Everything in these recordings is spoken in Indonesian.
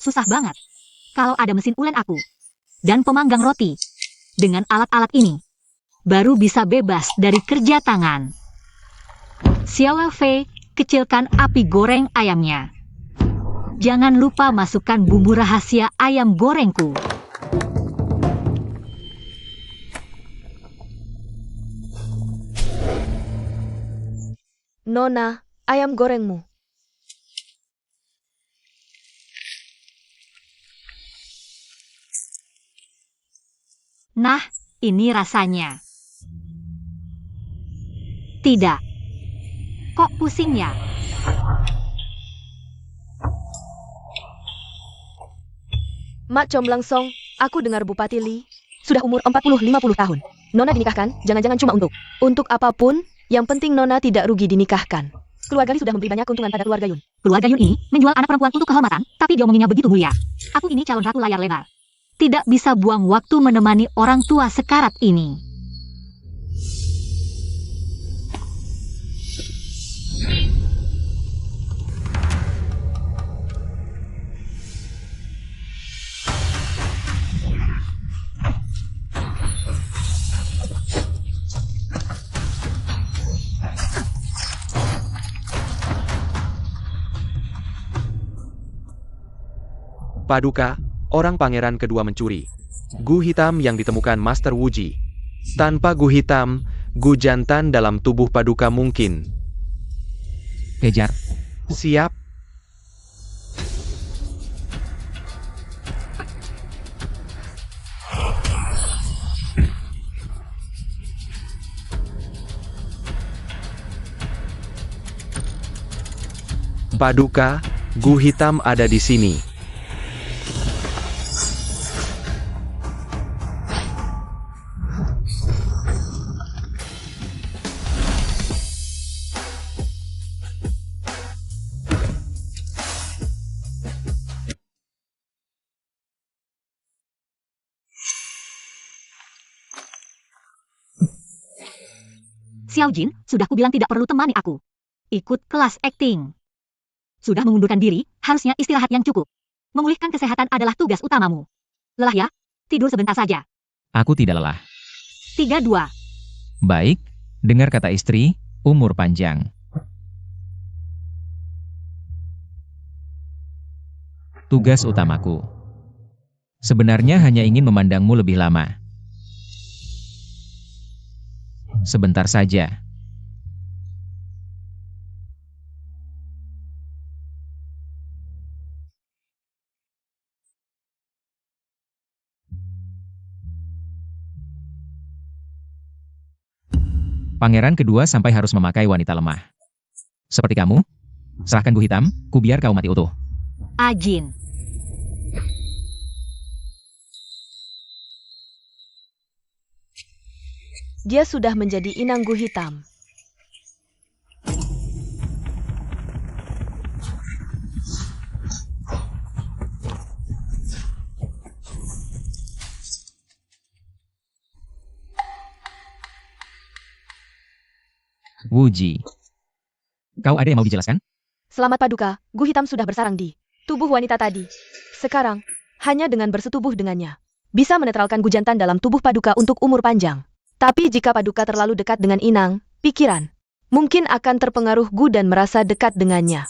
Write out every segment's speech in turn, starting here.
Susah banget. Kalau ada mesin ulen aku dan pemanggang roti, dengan alat-alat ini, baru bisa bebas dari kerja tangan. Xiao Fei, kecilkan api goreng ayamnya. Jangan lupa masukkan bumbu rahasia ayam gorengku. Nona, ayam gorengmu. Nah, ini rasanya. Tidak. Kok pusing ya? Mak Comblang Song, aku dengar Bupati Li sudah umur 40-50 tahun. Nona dinikahkan, jangan-jangan cuma untuk apapun, yang penting Nona tidak rugi dinikahkan. Keluarga Li sudah memberi banyak keuntungan pada keluarga Yun. Keluarga Yun ini menjual anak perempuan untuk kehormatan, tapi diomonginya begitu mulia. Aku ini calon ratu layar lebar. Tidak bisa buang waktu menemani orang tua sekarat ini. Paduka, orang pangeran kedua mencuri. Gu hitam yang ditemukan Master Wuji. Tanpa gu hitam, gu jantan dalam tubuh Paduka mungkin. Kejar. Siap. Paduka, gu hitam ada di sini. Xiao Jin, sudah kubilang tidak perlu temani aku. Ikut kelas acting. Sudah mengundurkan diri, harusnya istirahat yang cukup. Memulihkan kesehatan adalah tugas utamamu. Lelah ya? Tidur sebentar saja. Aku tidak lelah. 3-2. Baik, dengar kata istri, umur panjang. Tugas utamaku. Sebenarnya hanya ingin memandangmu lebih lama. Sebentar saja. Pangeran kedua sampai harus memakai wanita lemah. Seperti kamu, serahkan gu hitam, ku biar kau mati utuh. Ajin. Dia sudah menjadi inang gu hitam. Wuji. Kau ada yang mau dijelaskan? Selamat Paduka, gu hitam sudah bersarang di tubuh wanita tadi. Sekarang, hanya dengan bersetubuh dengannya, bisa menetralkan gu jantan dalam tubuh Paduka untuk umur panjang. Tapi jika Paduka terlalu dekat dengan inang, pikiran, mungkin akan terpengaruh gu dan merasa dekat dengannya.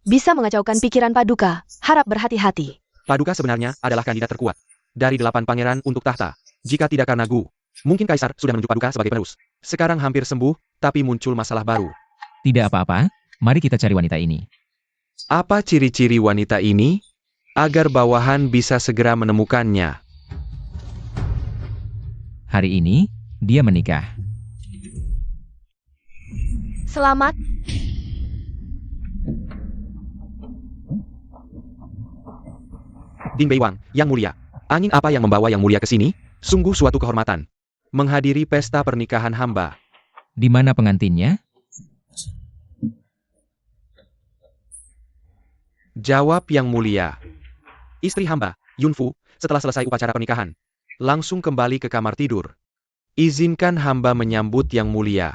Bisa mengacaukan pikiran Paduka, harap berhati-hati. Paduka sebenarnya adalah kandidat terkuat dari 8 pangeran untuk tahta. Jika tidak karena gu, mungkin Kaisar sudah menunjuk Paduka sebagai penerus. Sekarang hampir sembuh, tapi muncul masalah baru. Tidak apa-apa, mari kita cari wanita ini. Apa ciri-ciri wanita ini? Agar bawahan bisa segera menemukannya. Hari ini, dia menikah. Selamat. Ding Beiwang, Yang Mulia. Angin apa yang membawa Yang Mulia ke sini? Sungguh suatu kehormatan. Menghadiri pesta pernikahan hamba. Di mana pengantinnya? Jawab Yang Mulia. Istri hamba, Yunfu, setelah selesai upacara pernikahan, langsung kembali ke kamar tidur. Izinkan hamba menyambut Yang Mulia.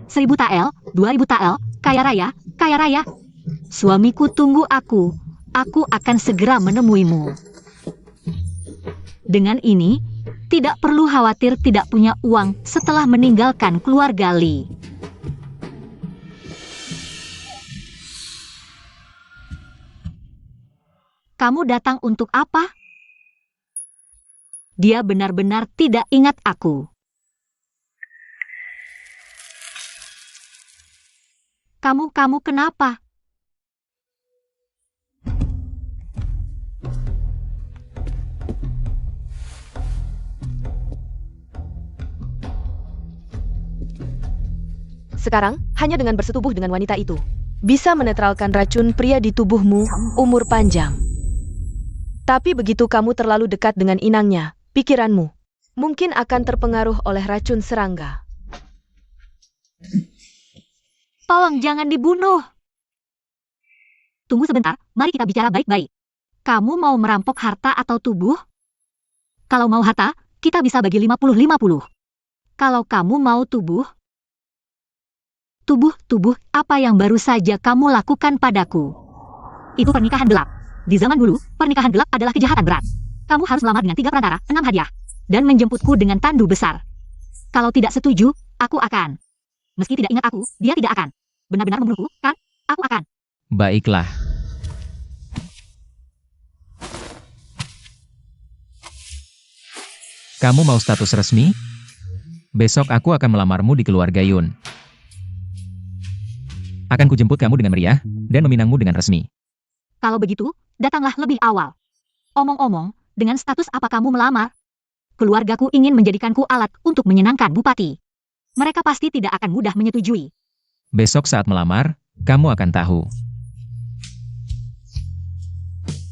Seribu tael, 2000 tael, kaya raya, kaya raya. Suamiku tunggu aku. Aku akan segera menemuimu. Dengan ini, tidak perlu khawatir tidak punya uang setelah meninggalkan keluarga Li. Kamu datang untuk apa? Dia benar-benar tidak ingat aku. Kamu kenapa? Sekarang, hanya dengan bersetubuh dengan wanita itu, bisa menetralkan racun pria di tubuhmu umur panjang. Tapi begitu kamu terlalu dekat dengan inangnya, pikiranmu mungkin akan terpengaruh oleh racun serangga. Tolong jangan dibunuh. Tunggu sebentar, mari kita bicara baik-baik. Kamu mau merampok harta atau tubuh? Kalau mau harta, kita bisa bagi 50-50. Kalau kamu mau tubuh, apa yang baru saja kamu lakukan padaku? Itu pernikahan gelap. Di zaman dulu, pernikahan gelap adalah kejahatan berat. Kamu harus melamar dengan 3 perantara, 6 hadiah, dan menjemputku dengan tandu besar. Kalau tidak setuju, aku akan. Meski tidak ingat aku, dia tidak akan. Benar-benar membunuhku, kan? Aku akan. Baiklah. Kamu mau status resmi? Besok aku akan melamarmu di keluarga Yun. Akan kujemput kamu dengan meriah, dan meminangmu dengan resmi. Kalau begitu, datanglah lebih awal. Omong-omong, dengan status apa kamu melamar? Keluargaku ingin menjadikanku alat untuk menyenangkan bupati. Mereka pasti tidak akan mudah menyetujui. Besok saat melamar, kamu akan tahu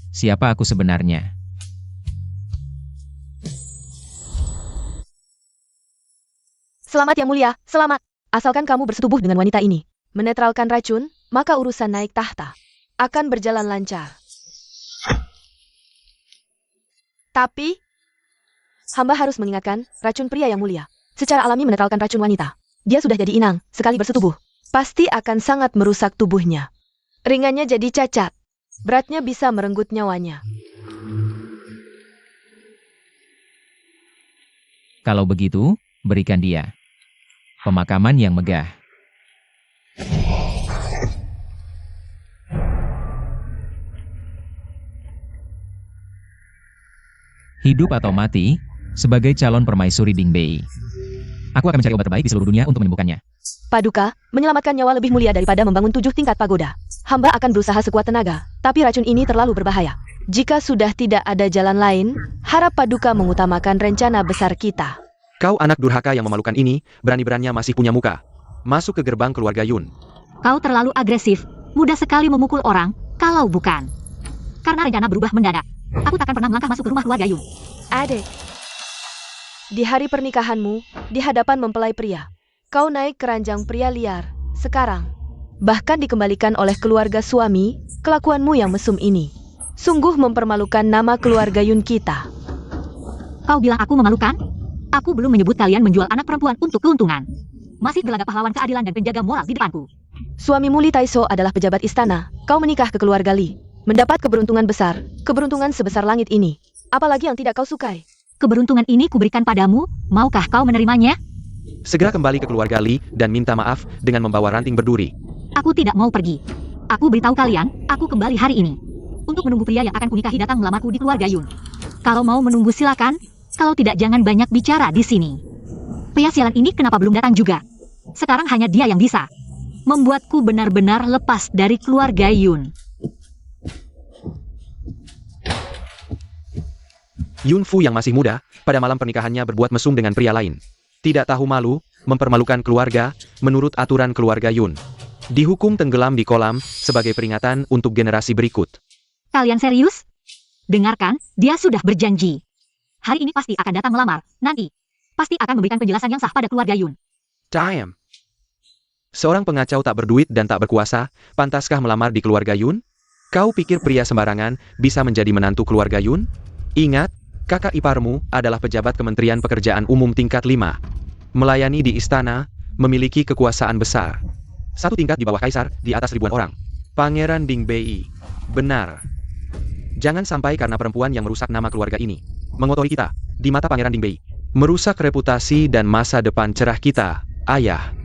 siapa aku sebenarnya. Selamat yang mulia, selamat. Asalkan kamu bersetubuh dengan wanita ini, menetralkan racun, maka urusan naik tahta akan berjalan lancar. Tapi, hamba harus mengingatkan, racun pria yang mulia secara alami menetralkan racun wanita. Dia sudah jadi inang, sekali bersetubuh, pasti akan sangat merusak tubuhnya. Ringannya jadi cacat, beratnya bisa merenggut nyawanya. Kalau begitu, berikan dia pemakaman yang megah. Hidup atau mati, sebagai calon permaisuri Dingbei. Aku akan mencari obat terbaik di seluruh dunia untuk menyembuhkannya. Paduka, menyelamatkan nyawa lebih mulia daripada membangun 7 tingkat pagoda. Hamba akan berusaha sekuat tenaga, tapi racun ini terlalu berbahaya. Jika sudah tidak ada jalan lain, harap Paduka mengutamakan rencana besar kita. Kau anak durhaka yang memalukan ini, berani-beraninya masih punya muka. Masuk ke gerbang keluarga Yun. Kau terlalu agresif, mudah sekali memukul orang, kalau bukan karena rencana berubah mendadak. Aku takkan pernah melangkah masuk ke rumah keluarga Yun. Adek, di hari pernikahanmu, di hadapan mempelai pria, kau naik keranjang pria liar. Sekarang, bahkan dikembalikan oleh keluarga suami, kelakuanmu yang mesum ini sungguh mempermalukan nama keluarga Yun kita. Kau bilang aku memalukan? Aku belum menyebut kalian menjual anak perempuan untuk keuntungan. Masih berlagak pahlawan keadilan dan penjaga moral di depanku. Suamimu Li Taiso adalah pejabat istana. Kau menikah ke keluarga Li, mendapat keberuntungan besar, keberuntungan sebesar langit ini. Apalagi yang tidak kau sukai? Keberuntungan ini kuberikan padamu, maukah kau menerimanya? Segera kembali ke keluarga Li dan minta maaf dengan membawa ranting berduri. Aku tidak mau pergi. Aku beritahu kalian, aku kembali hari ini. Untuk menunggu pria yang akan kunikahi datang melamarku di keluarga Yun. Kalau mau menunggu silakan, kalau tidak jangan banyak bicara di sini. Pria sialan ini kenapa belum datang juga? Sekarang hanya dia yang bisa membuatku benar-benar lepas dari keluarga Yun. Yun Fu yang masih muda, pada malam pernikahannya berbuat mesum dengan pria lain. Tidak tahu malu, mempermalukan keluarga, menurut aturan keluarga Yun. Dihukum tenggelam di kolam, sebagai peringatan untuk generasi berikut. Kalian serius? Dengarkan, dia sudah berjanji. Hari ini pasti akan datang melamar, nanti. Pasti akan memberikan penjelasan yang sah pada keluarga Yun. Damn. Seorang pengacau tak berduit dan tak berkuasa, pantaskah melamar di keluarga Yun? Kau pikir pria sembarangan bisa menjadi menantu keluarga Yun? Ingat, kakak iparmu adalah pejabat Kementerian Pekerjaan Umum tingkat 5. Melayani di istana, memiliki kekuasaan besar. Satu tingkat di bawah kaisar, di atas ribuan orang. Pangeran Dingbei. Benar. Jangan sampai karena perempuan yang merusak nama keluarga ini. Mengotori kita, di mata Pangeran Dingbei. Merusak reputasi dan masa depan cerah kita, ayah.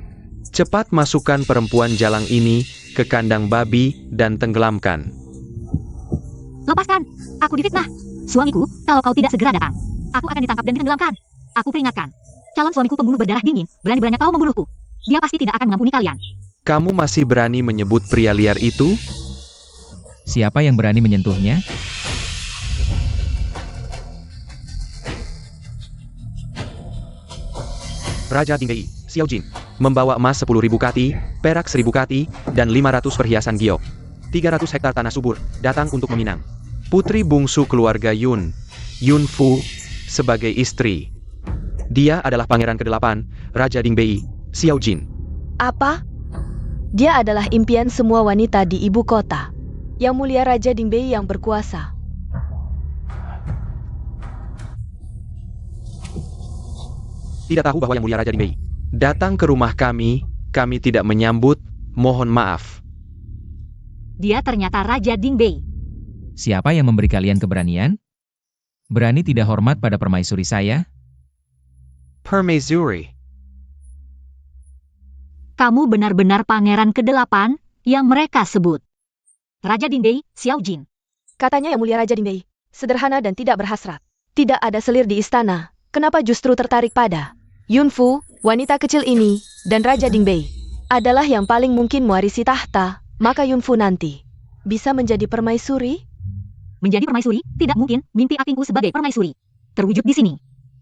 Cepat masukkan perempuan jalang ini ke kandang babi dan tenggelamkan. Lepaskan! Aku difitnah! Suamiku, kalau kau tidak segera datang, aku akan ditangkap dan ditenggelamkan. Aku peringatkan. Calon suamiku pembunuh berdarah dingin, berani-beraninya kau membunuhku. Dia pasti tidak akan mengampuni kalian. Kamu masih berani menyebut pria liar itu? Siapa yang berani menyentuhnya? Raja Dingbei, Xiao Jin, membawa emas 10.000 kati, perak 1.000 kati, dan 500 perhiasan giok. 300 hektar tanah subur, datang untuk meminang. Putri bungsu keluarga Yun, Yun Fu, sebagai istri. Dia adalah pangeran ke-8, Raja Dingbei, Xiao Jin. Apa? Dia adalah impian semua wanita di ibu kota. Yang mulia Raja Dingbei yang berkuasa. Tidak tahu bahwa yang mulia Raja Dingbei datang ke rumah kami tidak menyambut, mohon maaf. Dia ternyata Raja Dingbei. Siapa yang memberi kalian keberanian? Berani tidak hormat pada permaisuri saya? Permaisuri. Kamu benar-benar pangeran ke-8 yang mereka sebut. Raja Dingbei, Xiao Jin. Katanya yang mulia Raja Dingbei, sederhana dan tidak berhasrat. Tidak ada selir di istana. Kenapa justru tertarik pada Yun Fu, wanita kecil ini, dan Raja Dingbei? Adalah yang paling mungkin mewarisi tahta, maka Yun Fu nanti bisa menjadi permaisuri? Menjadi permaisuri, tidak mungkin. Mimpi akingku sebagai permaisuri terwujud di sini.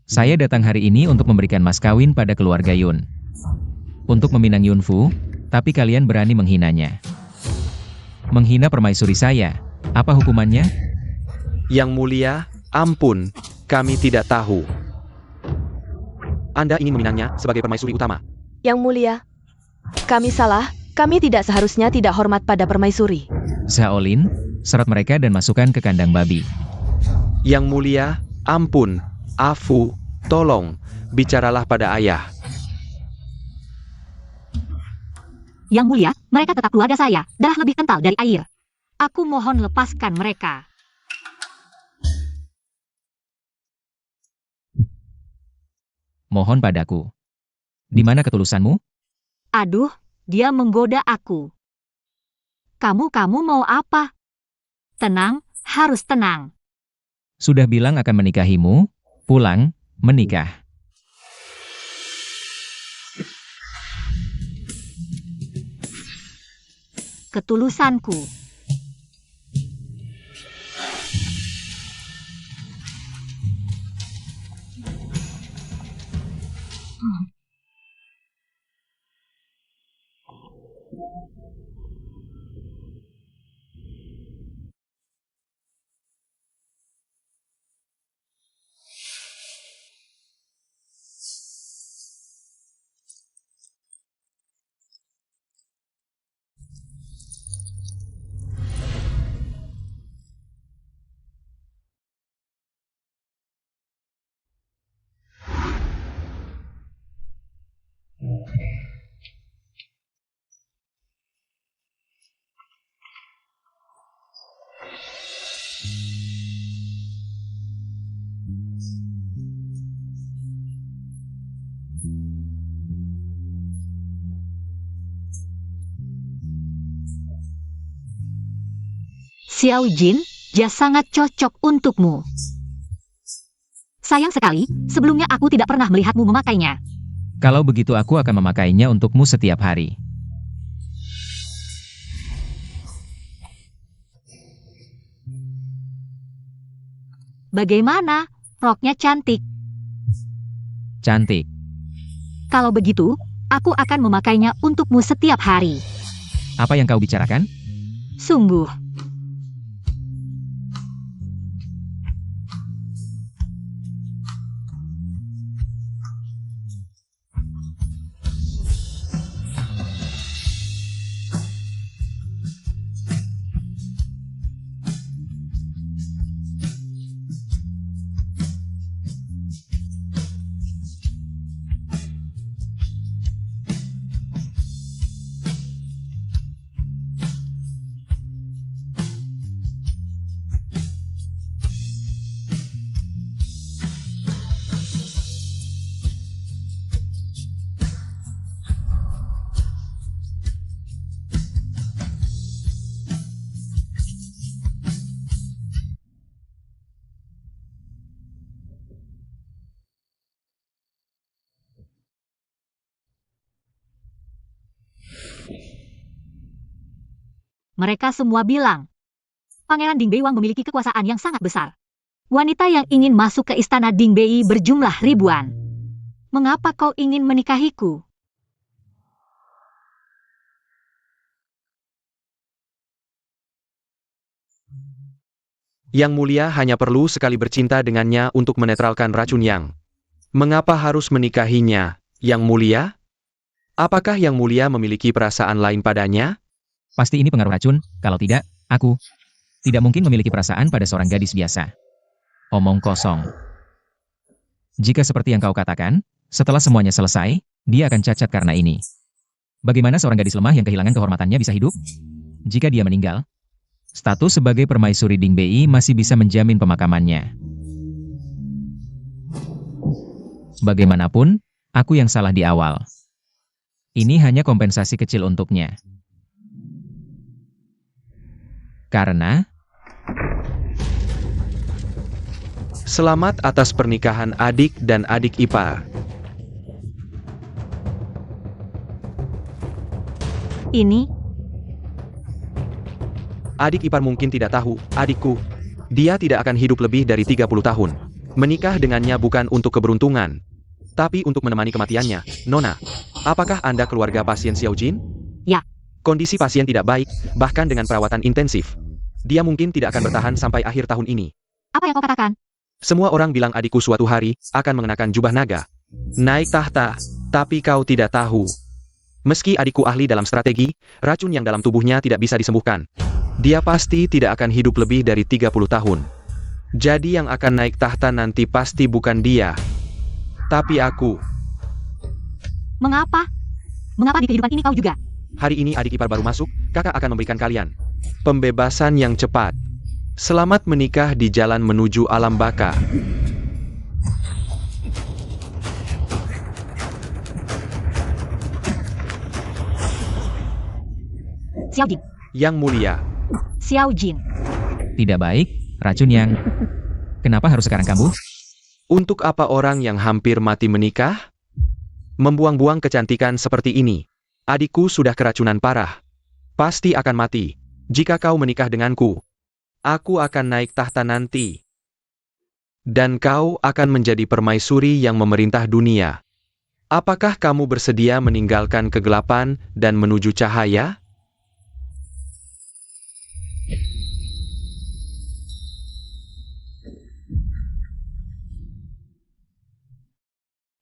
Saya datang hari ini untuk memberikan mas kawin pada keluarga Yun. Untuk meminang Yun Fu, tapi kalian berani menghinanya. Menghina permaisuri saya, apa hukumannya? Yang mulia, ampun, kami tidak tahu. Anda ingin meminangnya sebagai permaisuri utama. Yang mulia, kami salah, kami tidak seharusnya tidak hormat pada permaisuri. Shaolin, seret mereka dan masukkan ke kandang babi. Yang mulia, ampun, afu, tolong, bicaralah pada ayah. Yang mulia, mereka tetap keluarga saya, darah lebih kental dari air. Aku mohon lepaskan mereka. Mohon padaku. Di mana ketulusanmu? Aduh, dia menggoda aku. Kamu mau apa? Tenang, harus tenang. Sudah bilang akan menikahimu, pulang, menikah. Ketulusanku. Xiao Jin, dia sangat cocok untukmu. Sayang sekali, sebelumnya aku tidak pernah melihatmu memakainya. Kalau begitu aku akan memakainya untukmu setiap hari. Bagaimana? Roknya cantik. Cantik. Kalau begitu, aku akan memakainya untukmu setiap hari. Apa yang kau bicarakan? Sungguh. Mereka semua bilang, Pangeran Ding Beiwang memiliki kekuasaan yang sangat besar. Wanita yang ingin masuk ke istana Ding Bei berjumlah ribuan. Mengapa kau ingin menikahiku? Yang Mulia hanya perlu sekali bercinta dengannya untuk menetralkan racun Yang. Mengapa harus menikahinya, Yang Mulia? Apakah Yang Mulia memiliki perasaan lain padanya? Pasti ini pengaruh racun, kalau tidak, aku tidak mungkin memiliki perasaan pada seorang gadis biasa. Omong kosong. Jika seperti yang kau katakan, setelah semuanya selesai, dia akan cacat karena ini. Bagaimana seorang gadis lemah yang kehilangan kehormatannya bisa hidup? Jika dia meninggal, status sebagai permaisuri Ding Bei masih bisa menjamin pemakamannya. Bagaimanapun, aku yang salah di awal. Ini hanya kompensasi kecil untuknya. Karena, Selamat atas pernikahan adik dan adik ipar. Ini, Adik ipar mungkin tidak tahu, adikku. Dia tidak akan hidup lebih dari 30 tahun. Menikah dengannya bukan untuk keberuntungan, tapi untuk menemani kematiannya. Nona, apakah Anda keluarga pasien Xiao Jin? Ya. Kondisi pasien tidak baik, bahkan dengan perawatan intensif. Dia mungkin tidak akan bertahan sampai akhir tahun ini. apa yang kau katakan? Semua orang bilang adikku suatu hari akan mengenakan jubah naga, naik tahta, tapi kau tidak tahu. Meski adikku ahli dalam strategi, racun yang dalam tubuhnya tidak bisa disembuhkan. Dia pasti tidak akan hidup lebih dari 30 tahun. Jadi yang akan naik tahta nanti pasti bukan dia, tapi aku. Mengapa? Mengapa di kehidupan ini kau juga? Hari ini adik ipar baru masuk, kakak akan memberikan kalian pembebasan yang cepat. Selamat menikah di jalan menuju alam baka. Xiao Jin. Yang Mulia, Xiao Jin. tidak baik, racun Yang. Kenapa harus sekarang kambuh? untuk apa orang yang hampir mati menikah? Membuang-buang kecantikan seperti ini. Adikku sudah keracunan parah. Pasti akan mati. Jika kau menikah denganku, aku akan naik tahta nanti. Dan kau akan menjadi permaisuri yang memerintah dunia. Apakah kamu bersedia meninggalkan kegelapan dan menuju cahaya?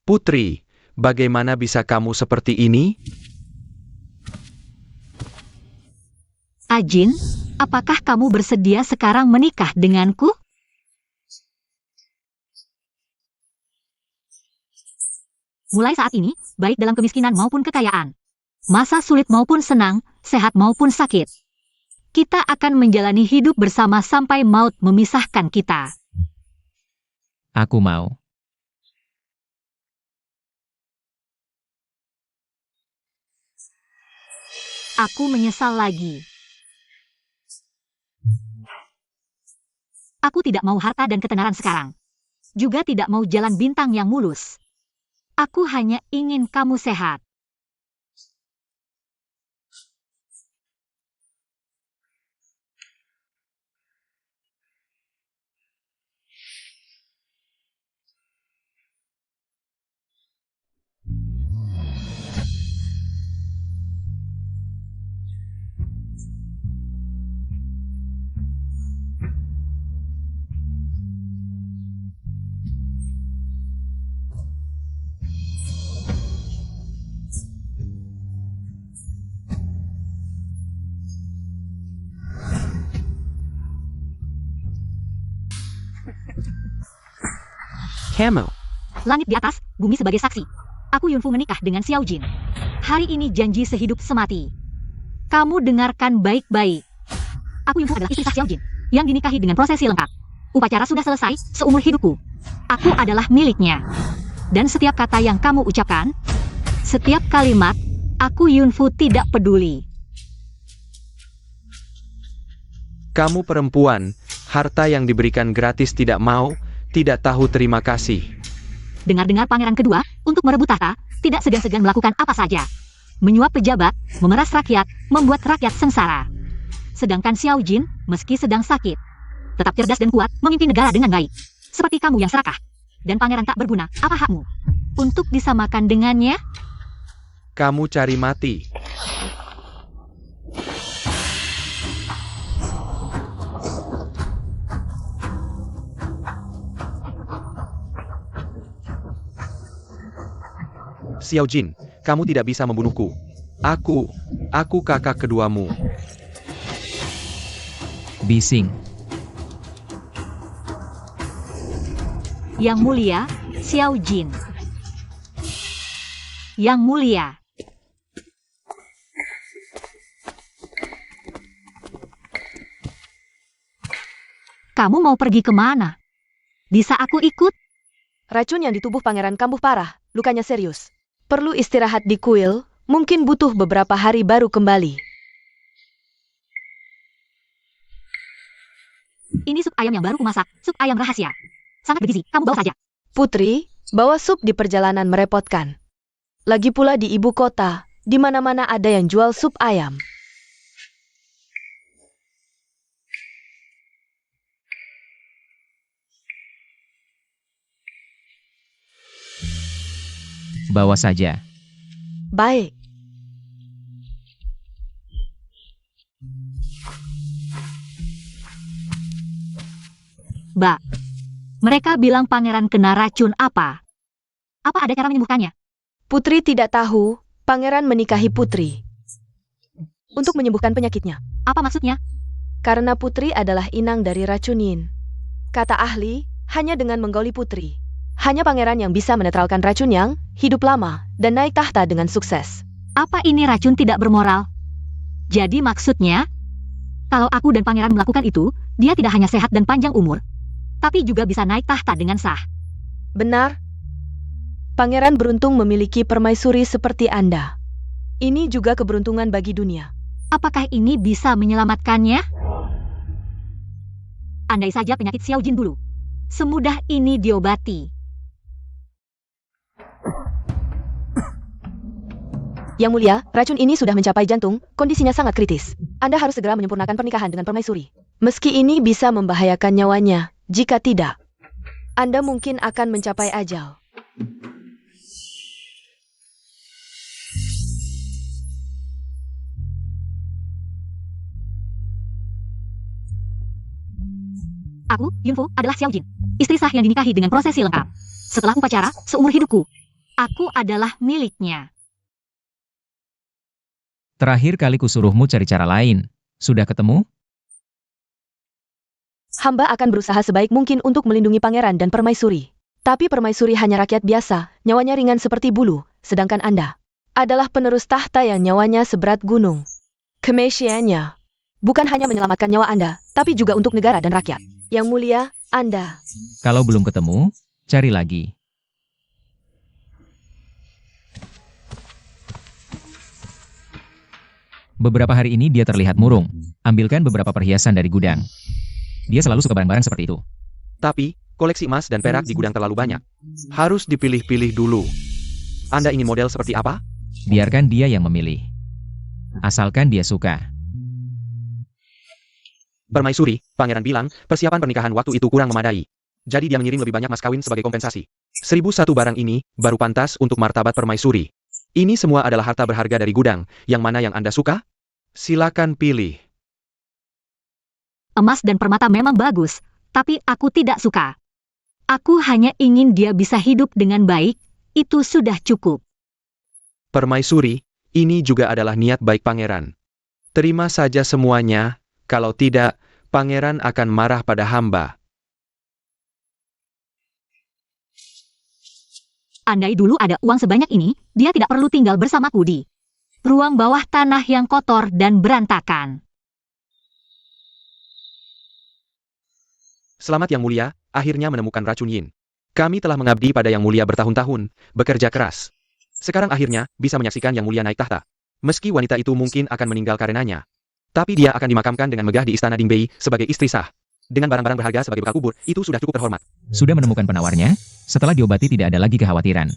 Putri, bagaimana bisa kamu seperti ini? Ajin, apakah kamu bersedia sekarang menikah denganku? Mulai saat ini, baik dalam kemiskinan maupun kekayaan, masa sulit maupun senang, sehat maupun sakit, kita akan menjalani hidup bersama sampai maut memisahkan kita. Aku mau. Aku menyesal lagi. Aku tidak mau harta dan ketenaran sekarang. Juga tidak mau jalan bintang yang mulus. Aku hanya ingin kamu sehat. Camel. Langit di atas, bumi sebagai saksi. Aku Yunfu menikah dengan Xiao Jin. Hari ini janji sehidup semati. Kamu dengarkan baik-baik. Aku Yunfu adalah istri sah Xiao Jin, yang dinikahi dengan prosesi lengkap. Upacara sudah selesai, seumur hidupku. Aku adalah miliknya. Dan setiap kata yang kamu ucapkan, setiap kalimat, aku Yunfu tidak peduli. Kamu perempuan, harta yang diberikan gratis tidak mau, tidak tahu terima kasih. Dengar-dengar pangeran kedua, untuk merebut tahta, tidak segan-segan melakukan apa saja. Menyuap pejabat, memeras rakyat, membuat rakyat sengsara. Sedangkan Xiao Jin, meski sedang sakit, tetap cerdas dan kuat, memimpin negara dengan baik. Seperti kamu yang serakah. Dan pangeran tak berguna, apa hakmu untuk disamakan dengannya? Kamu cari mati. Xiao Jin, kamu tidak bisa membunuhku. Aku kakak keduamu. Bising. Yang mulia, Xiao Jin. Yang mulia. Kamu mau pergi kemana? Bisa aku ikut? Racun yang di tubuh pangeran kambuh parah, lukanya serius. Perlu istirahat di kuil, mungkin butuh beberapa hari baru kembali. Ini sup ayam yang baru kumasak, sup ayam rahasia. Sangat bergizi, kamu bawa saja. Putri, bawa sup di perjalanan merepotkan. Lagi pula di ibu kota, di mana-mana ada yang jual sup ayam. Bawa saja. Baik. Mbak, mereka bilang pangeran kena racun apa? Apa ada cara menyembuhkannya? Putri tidak tahu, pangeran menikahi Putri. Untuk menyembuhkan penyakitnya. Apa maksudnya? Karena Putri adalah inang dari racunin. Kata ahli, hanya dengan menggauli Putri. Hanya pangeran yang bisa menetralkan racun yang hidup lama dan naik tahta dengan sukses. Apa ini racun tidak bermoral? Jadi maksudnya, kalau aku dan pangeran melakukan itu, dia tidak hanya sehat dan panjang umur, tapi juga bisa naik tahta dengan sah. Benar. Pangeran beruntung memiliki permaisuri seperti Anda. Ini juga keberuntungan bagi dunia. Apakah ini bisa menyelamatkannya? Andai saja penyakit Xiao Jin dulu. Semudah ini diobati. Yang mulia, racun ini sudah mencapai jantung, kondisinya sangat kritis. Anda harus segera menyempurnakan pernikahan dengan permaisuri. Meski ini bisa membahayakan nyawanya, jika tidak, Anda mungkin akan mencapai ajal. Aku, Yunfu, adalah Xiao Jin, istri sah yang dinikahi dengan prosesi lengkap. Setelah upacara, seumur hidupku, aku adalah miliknya. Terakhir kali kusuruhmu cari cara lain. Sudah ketemu? Hamba akan berusaha sebaik mungkin untuk melindungi pangeran dan permaisuri. Tapi permaisuri hanya rakyat biasa, nyawanya ringan seperti bulu, sedangkan Anda adalah penerus tahta yang nyawanya seberat gunung. Kemesiannya bukan hanya menyelamatkan nyawa Anda, tapi juga untuk negara dan rakyat. Yang mulia, Anda. Kalau belum ketemu, cari lagi. Beberapa hari ini dia terlihat murung. Ambilkan beberapa perhiasan dari gudang. Dia selalu suka barang-barang seperti itu. Tapi, koleksi emas dan perak di gudang terlalu banyak. Harus dipilih-pilih dulu. Anda ingin model seperti apa? Biarkan dia yang memilih. Asalkan dia suka. Permaisuri, pangeran bilang, persiapan pernikahan waktu itu kurang memadai. Jadi dia mengirim lebih banyak mas kawin sebagai kompensasi. 1001 barang ini, baru pantas untuk martabat permaisuri. Ini semua adalah harta berharga dari gudang. Yang mana yang Anda suka? Silakan pilih. Emas dan permata memang bagus, tapi aku tidak suka. Aku hanya ingin dia bisa hidup dengan baik, itu sudah cukup. Permaisuri, ini juga adalah niat baik pangeran. Terima saja semuanya, kalau tidak, pangeran akan marah pada hamba. Andai dulu ada uang sebanyak ini, dia tidak perlu tinggal bersamaku di ruang bawah tanah yang kotor dan berantakan. Selamat Yang Mulia, akhirnya menemukan racun Yin. Kami telah mengabdi pada Yang Mulia bertahun-tahun, bekerja keras. Sekarang akhirnya, bisa menyaksikan Yang Mulia naik tahta. Meski wanita itu mungkin akan meninggal karenanya. Tapi dia akan dimakamkan dengan megah di istana Dingbei sebagai istri sah. Dengan barang-barang berharga sebagai bekal kubur, itu sudah cukup terhormat. Sudah menemukan penawarnya? Setelah diobati tidak ada lagi kekhawatiran.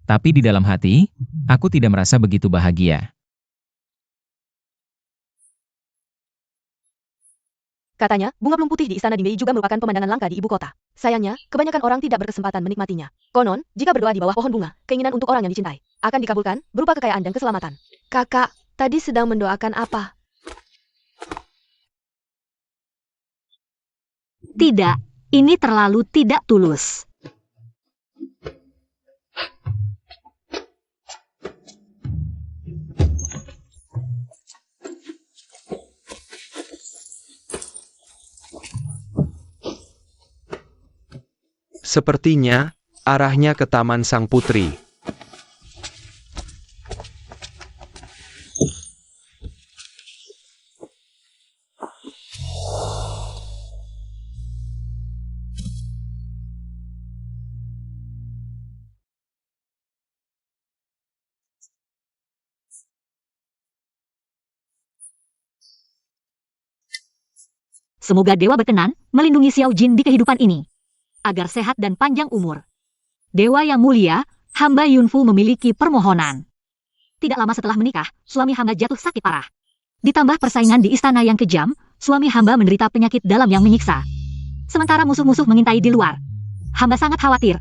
Tapi di dalam hati, aku tidak merasa begitu bahagia. Katanya, bunga plum putih di Istana Dingwei juga merupakan pemandangan langka di ibu kota. Sayangnya, kebanyakan orang tidak berkesempatan menikmatinya. Konon, jika berdoa di bawah pohon bunga, keinginan untuk orang yang dicintai akan dikabulkan, berupa kekayaan dan keselamatan. Kakak, tadi sedang mendoakan apa? Tidak, ini terlalu tidak tulus. Sepertinya, arahnya ke Taman Sang Putri. Semoga dewa berkenan melindungi Xiao Jin di kehidupan ini, agar sehat dan panjang umur. Dewa yang mulia, hamba Yunfu memiliki permohonan. Tidak lama setelah menikah, suami hamba jatuh sakit parah. Ditambah persaingan di istana yang kejam, suami hamba menderita penyakit dalam yang menyiksa. Sementara musuh-musuh mengintai di luar. Hamba sangat khawatir,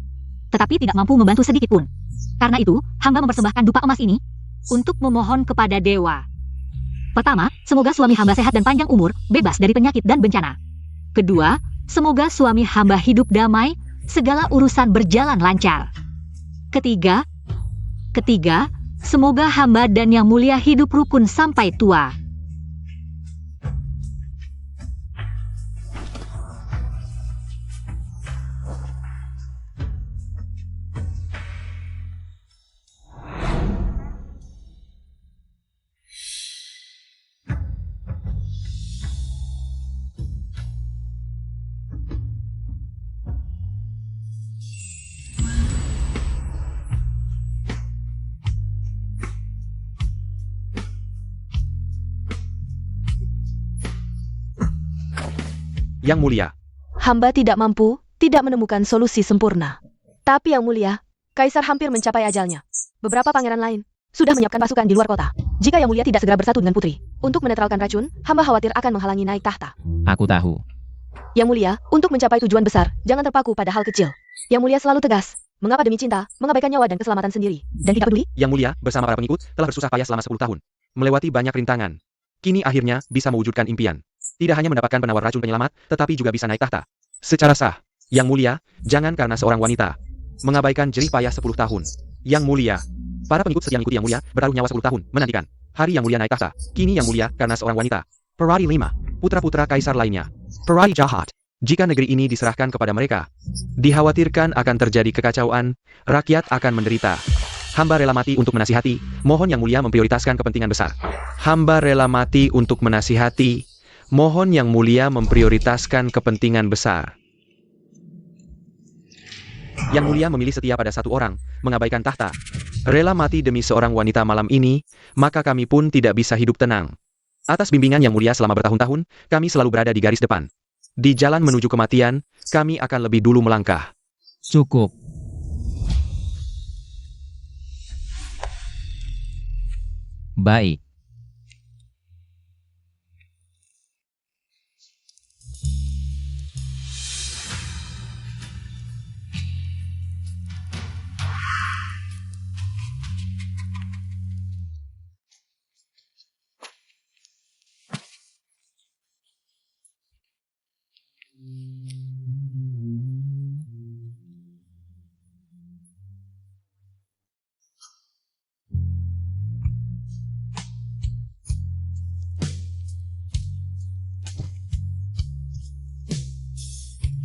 tetapi tidak mampu membantu sedikit pun. Karena itu, hamba mempersembahkan dupa emas ini untuk memohon kepada dewa. Pertama, semoga suami hamba sehat dan panjang umur, bebas dari penyakit dan bencana. Kedua, semoga suami hamba hidup damai, segala urusan berjalan lancar. Ketiga, semoga hamba dan yang mulia hidup rukun sampai tua. Yang mulia, Hamba tidak mampu, tidak menemukan solusi sempurna. Tapi yang mulia, Kaisar hampir mencapai ajalnya. Beberapa pangeran lain sudah menyiapkan pasukan di luar kota. Jika yang mulia tidak segera bersatu dengan putri, untuk menetralkan racun, hamba khawatir akan menghalangi naik tahta. Aku tahu. Yang mulia, untuk mencapai tujuan besar, jangan terpaku pada hal kecil. Yang mulia selalu tegas. Mengapa demi cinta, mengabaikan nyawa dan keselamatan sendiri, dan tidak peduli? Yang mulia, bersama para pengikut, telah bersusah payah selama 10 tahun. Melewati banyak rintangan. Kini akhirnya, bisa mewujudkan impian. Tidak hanya mendapatkan penawar racun penyelamat, tetapi juga bisa naik tahta. Secara sah, Yang mulia, jangan karena seorang wanita mengabaikan jerih payah 10 tahun. Yang mulia, para pengikut setia mengikuti Yang mulia, bertaruh nyawa 10 tahun, menantikan hari Yang mulia naik tahta. Kini Yang mulia, karena seorang wanita. Perari 5, putra-putra kaisar lainnya. Perari jahat. Jika negeri ini diserahkan kepada mereka, dikhawatirkan akan terjadi kekacauan, rakyat akan menderita. Hamba rela mati untuk menasihati, mohon Yang mulia memprioritaskan kepentingan besar. Hamba rela mati untuk menasihati, mohon Yang mulia memprioritaskan kepentingan besar. Yang mulia memilih setia pada satu orang, mengabaikan tahta. Rela mati demi seorang wanita malam ini, maka kami pun tidak bisa hidup tenang. Atas bimbingan Yang mulia selama bertahun-tahun, kami selalu berada di garis depan. Di jalan menuju kematian, kami akan lebih dulu melangkah. Cukup. Baik.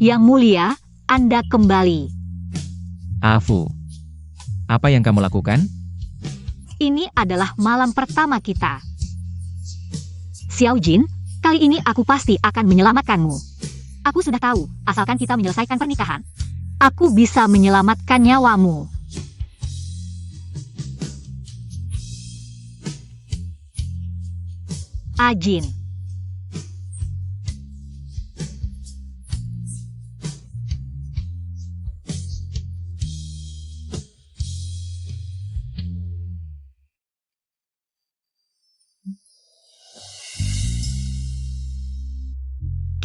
Yang mulia, Anda kembali. Afu. Apa yang kamu lakukan? Ini adalah malam pertama kita. Xiao Jin, kali ini aku pasti akan menyelamatkanmu. Aku sudah tahu, asalkan kita menyelesaikan pernikahan, aku bisa menyelamatkan nyawamu. Ajin.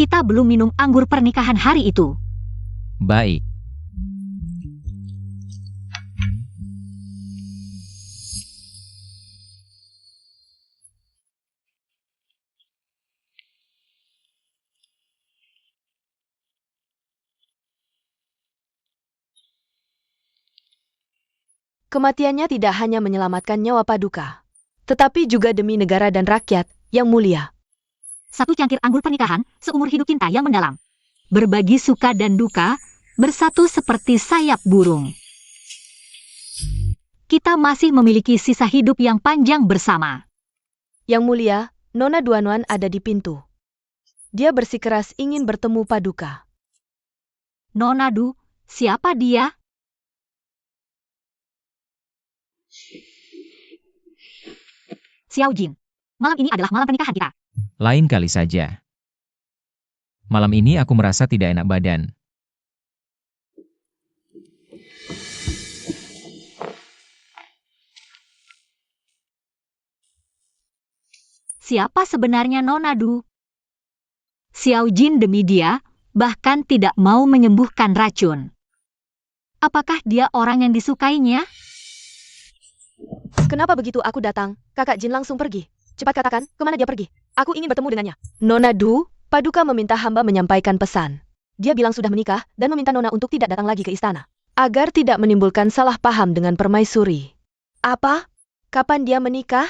Kita belum minum anggur pernikahan hari itu. Baik. Kematiannya tidak hanya menyelamatkan nyawa Paduka, tetapi juga demi negara dan rakyat yang mulia. Satu cangkir anggur pernikahan, seumur hidup cinta yang mendalam. Berbagi suka dan duka, bersatu seperti sayap burung. Kita masih memiliki sisa hidup yang panjang bersama. Yang mulia, Nona Duanuan ada di pintu. Dia bersikeras ingin bertemu Paduka. Nona Du, siapa dia? Xiao Jin, malam ini adalah malam pernikahan kita. Lain kali saja. Malam ini aku merasa tidak enak badan. Siapa sebenarnya Nona Du? Xiao Jin demi dia, bahkan tidak mau menyembuhkan racun. Apakah dia orang yang disukainya? Kenapa begitu aku datang, Kakak Jin langsung pergi? Cepat katakan, kemana dia pergi? Aku ingin bertemu dengannya. Nona Du, Paduka meminta hamba menyampaikan pesan. Dia bilang sudah menikah dan meminta Nona untuk tidak datang lagi ke istana. Agar tidak menimbulkan salah paham dengan permaisuri. Apa? Kapan dia menikah?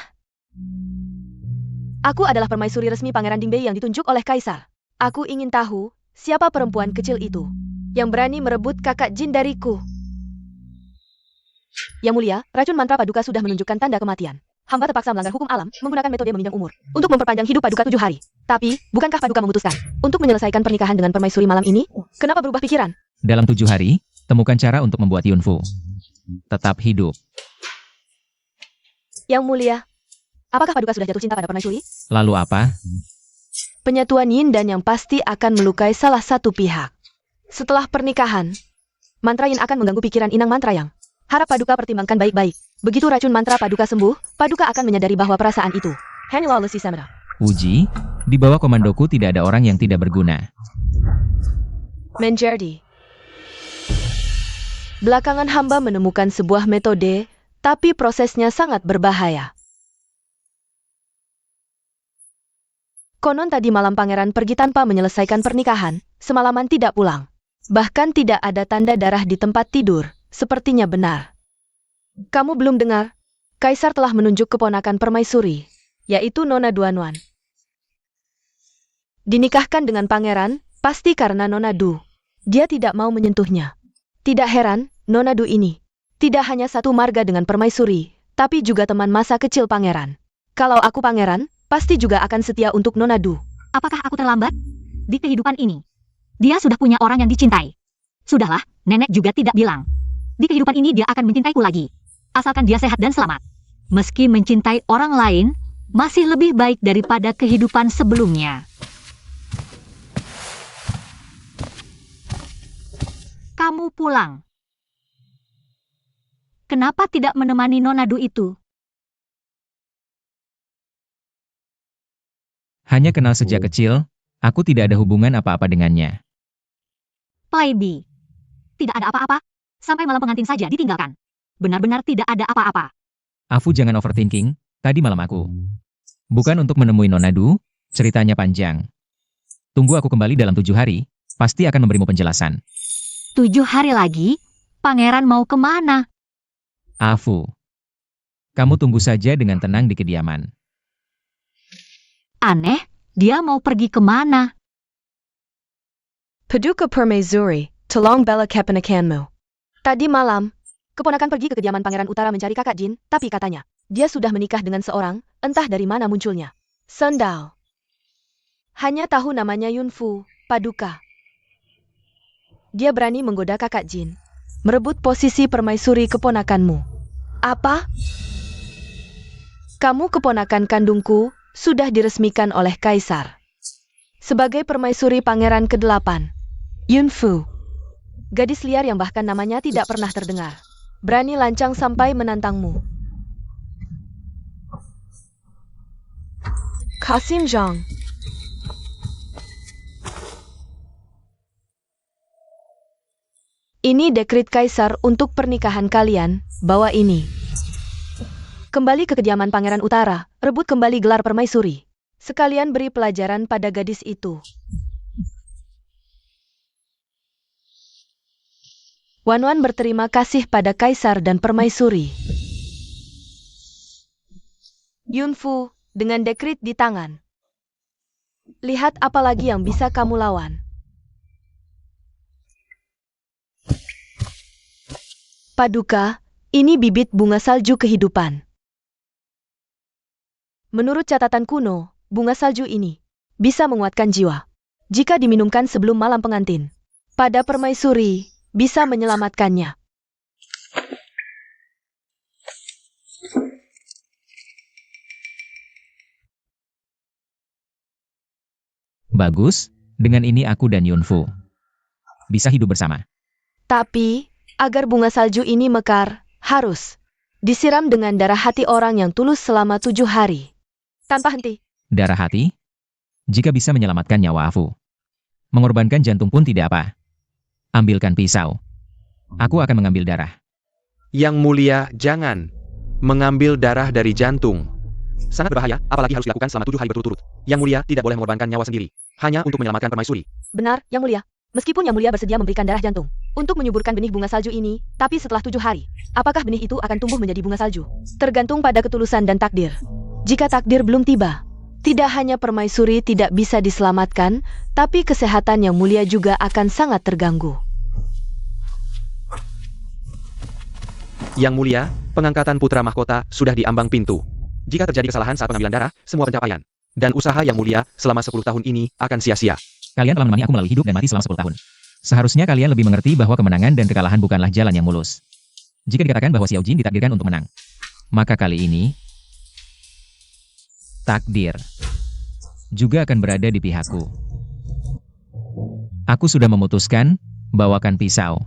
Aku adalah permaisuri resmi Pangeran Dingbei yang ditunjuk oleh Kaisar. Aku ingin tahu, siapa perempuan kecil itu yang berani merebut Kakak Jin dariku. Yang mulia, racun mantra Paduka sudah menunjukkan tanda kematian. Hamba terpaksa melanggar hukum alam, menggunakan metode meminjam umur, untuk memperpanjang hidup Paduka 7 hari. Tapi, bukankah Paduka memutuskan untuk menyelesaikan pernikahan dengan permaisuri malam ini? Kenapa berubah pikiran? Dalam 7 hari, temukan cara untuk membuat Yunfu tetap hidup. Yang mulia, apakah Paduka sudah jatuh cinta pada permaisuri? Lalu apa? Penyatuan yin dan yang pasti akan melukai salah satu pihak. Setelah pernikahan, mantra yin akan mengganggu pikiran inang mantra yang. Harap Paduka pertimbangkan baik-baik. Begitu racun mantra Paduka sembuh, Paduka akan menyadari bahwa perasaan itu hanyalah lesi samara. Uji, di bawah komandoku tidak ada orang yang tidak berguna. Menjadi. Belakangan hamba menemukan sebuah metode, tapi prosesnya sangat berbahaya. Konon tadi malam pangeran pergi tanpa menyelesaikan pernikahan, semalaman tidak pulang. Bahkan tidak ada tanda darah di tempat tidur, sepertinya benar. Kamu belum dengar? Kaisar telah menunjuk keponakan permaisuri, yaitu Nona Duanuan. Dinikahkan dengan pangeran, pasti karena Nona Du. Dia tidak mau menyentuhnya. Tidak heran, Nona Du ini tidak hanya satu marga dengan permaisuri, tapi juga teman masa kecil pangeran. Kalau aku pangeran, pasti juga akan setia untuk Nona Du. Apakah aku terlambat? Di kehidupan ini, dia sudah punya orang yang dicintai. Sudahlah, nenek juga tidak bilang. Di kehidupan ini dia akan mencintaiku lagi. Asalkan dia sehat dan selamat. Meski mencintai orang lain, masih lebih baik daripada kehidupan sebelumnya. Kamu pulang. Kenapa tidak menemani Nona Du itu? Hanya kenal sejak kecil, aku tidak ada hubungan apa-apa dengannya. Playbi. Tidak ada apa-apa. Sampai malam pengantin saja ditinggalkan. Benar-benar tidak ada apa-apa. Afu jangan overthinking, tadi malam aku. Bukan untuk menemui Nona Du, ceritanya panjang. Tunggu aku kembali dalam 7 hari, pasti akan memberimu penjelasan. 7 hari lagi? Pangeran mau kemana? Afu. Kamu tunggu saja dengan tenang di kediaman. Aneh, dia mau pergi kemana? Paduka Permaisuri, tolong bela keponakanmu. Tadi malam, keponakan pergi ke kediaman Pangeran Utara mencari kakak Jin, tapi katanya, dia sudah menikah dengan seorang, entah dari mana munculnya. Sendal. Hanya tahu namanya Yunfu, Paduka. Dia berani menggoda kakak Jin, merebut posisi permaisuri keponakanmu. Apa? Kamu keponakan kandungku, sudah diresmikan oleh Kaisar. Sebagai permaisuri Pangeran ke-8, Yunfu. Gadis liar yang bahkan namanya tidak pernah terdengar. Berani lancang sampai menantangmu. Kasim Zhang. Ini dekret kaisar untuk pernikahan kalian, bawa ini. Kembali ke kediaman Pangeran Utara, rebut kembali gelar permaisuri. Sekalian beri pelajaran pada gadis itu. Wanwan berterima kasih pada kaisar dan permaisuri. Yunfu, dengan dekret di tangan. Lihat apa lagi yang bisa kamu lawan. Paduka, ini bibit bunga salju kehidupan. Menurut catatan kuno, bunga salju ini bisa menguatkan jiwa. Jika diminumkan sebelum malam pengantin, pada permaisuri bisa menyelamatkannya. Bagus, dengan ini aku dan Yunfu bisa hidup bersama. Tapi, agar bunga salju ini mekar, harus disiram dengan darah hati orang yang tulus selama 7 hari. Tanpa henti. Darah hati? Jika bisa menyelamatkan nyawa Afu. Mengorbankan jantung pun tidak apa. Ambilkan pisau. Aku akan mengambil darah. Yang mulia, jangan mengambil darah dari jantung. Sangat berbahaya, apalagi harus dilakukan selama 7 hari berturut-turut. Yang mulia tidak boleh mengorbankan nyawa sendiri, hanya untuk menyelamatkan permaisuri. Benar, Yang Mulia. Meskipun Yang Mulia bersedia memberikan darah jantung untuk menyuburkan benih bunga salju ini, tapi setelah 7 hari, apakah benih itu akan tumbuh menjadi bunga salju? Tergantung pada ketulusan dan takdir. Jika takdir belum tiba, tidak hanya permaisuri tidak bisa diselamatkan, tapi kesehatan Yang Mulia juga akan sangat terganggu. Yang mulia, pengangkatan putra mahkota sudah di ambang pintu. Jika terjadi kesalahan saat pengambilan darah, semua pencapaian dan usaha Yang Mulia selama 10 tahun ini akan sia-sia. Kalian telah menemani aku melalui hidup dan mati selama 10 tahun. Seharusnya kalian lebih mengerti bahwa kemenangan dan kekalahan bukanlah jalan yang mulus. Jika dikatakan bahwa Xiao Jin ditakdirkan untuk menang, maka kali ini takdir juga akan berada di pihakku. Aku sudah memutuskan, bawakan pisau.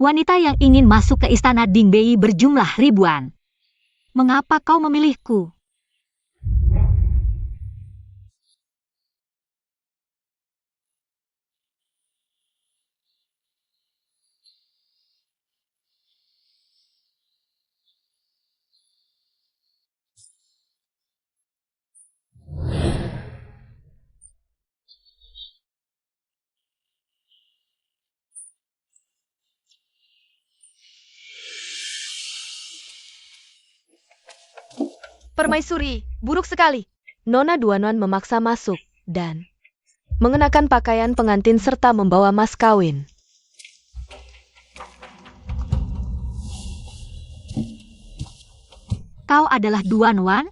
Wanita yang ingin masuk ke istana Dingbei berjumlah ribuan. Mengapa kau memilihku? Permaisuri, buruk sekali. Nona Duanon memaksa masuk dan mengenakan pakaian pengantin serta membawa mas kawin. Kau adalah Duan Wan?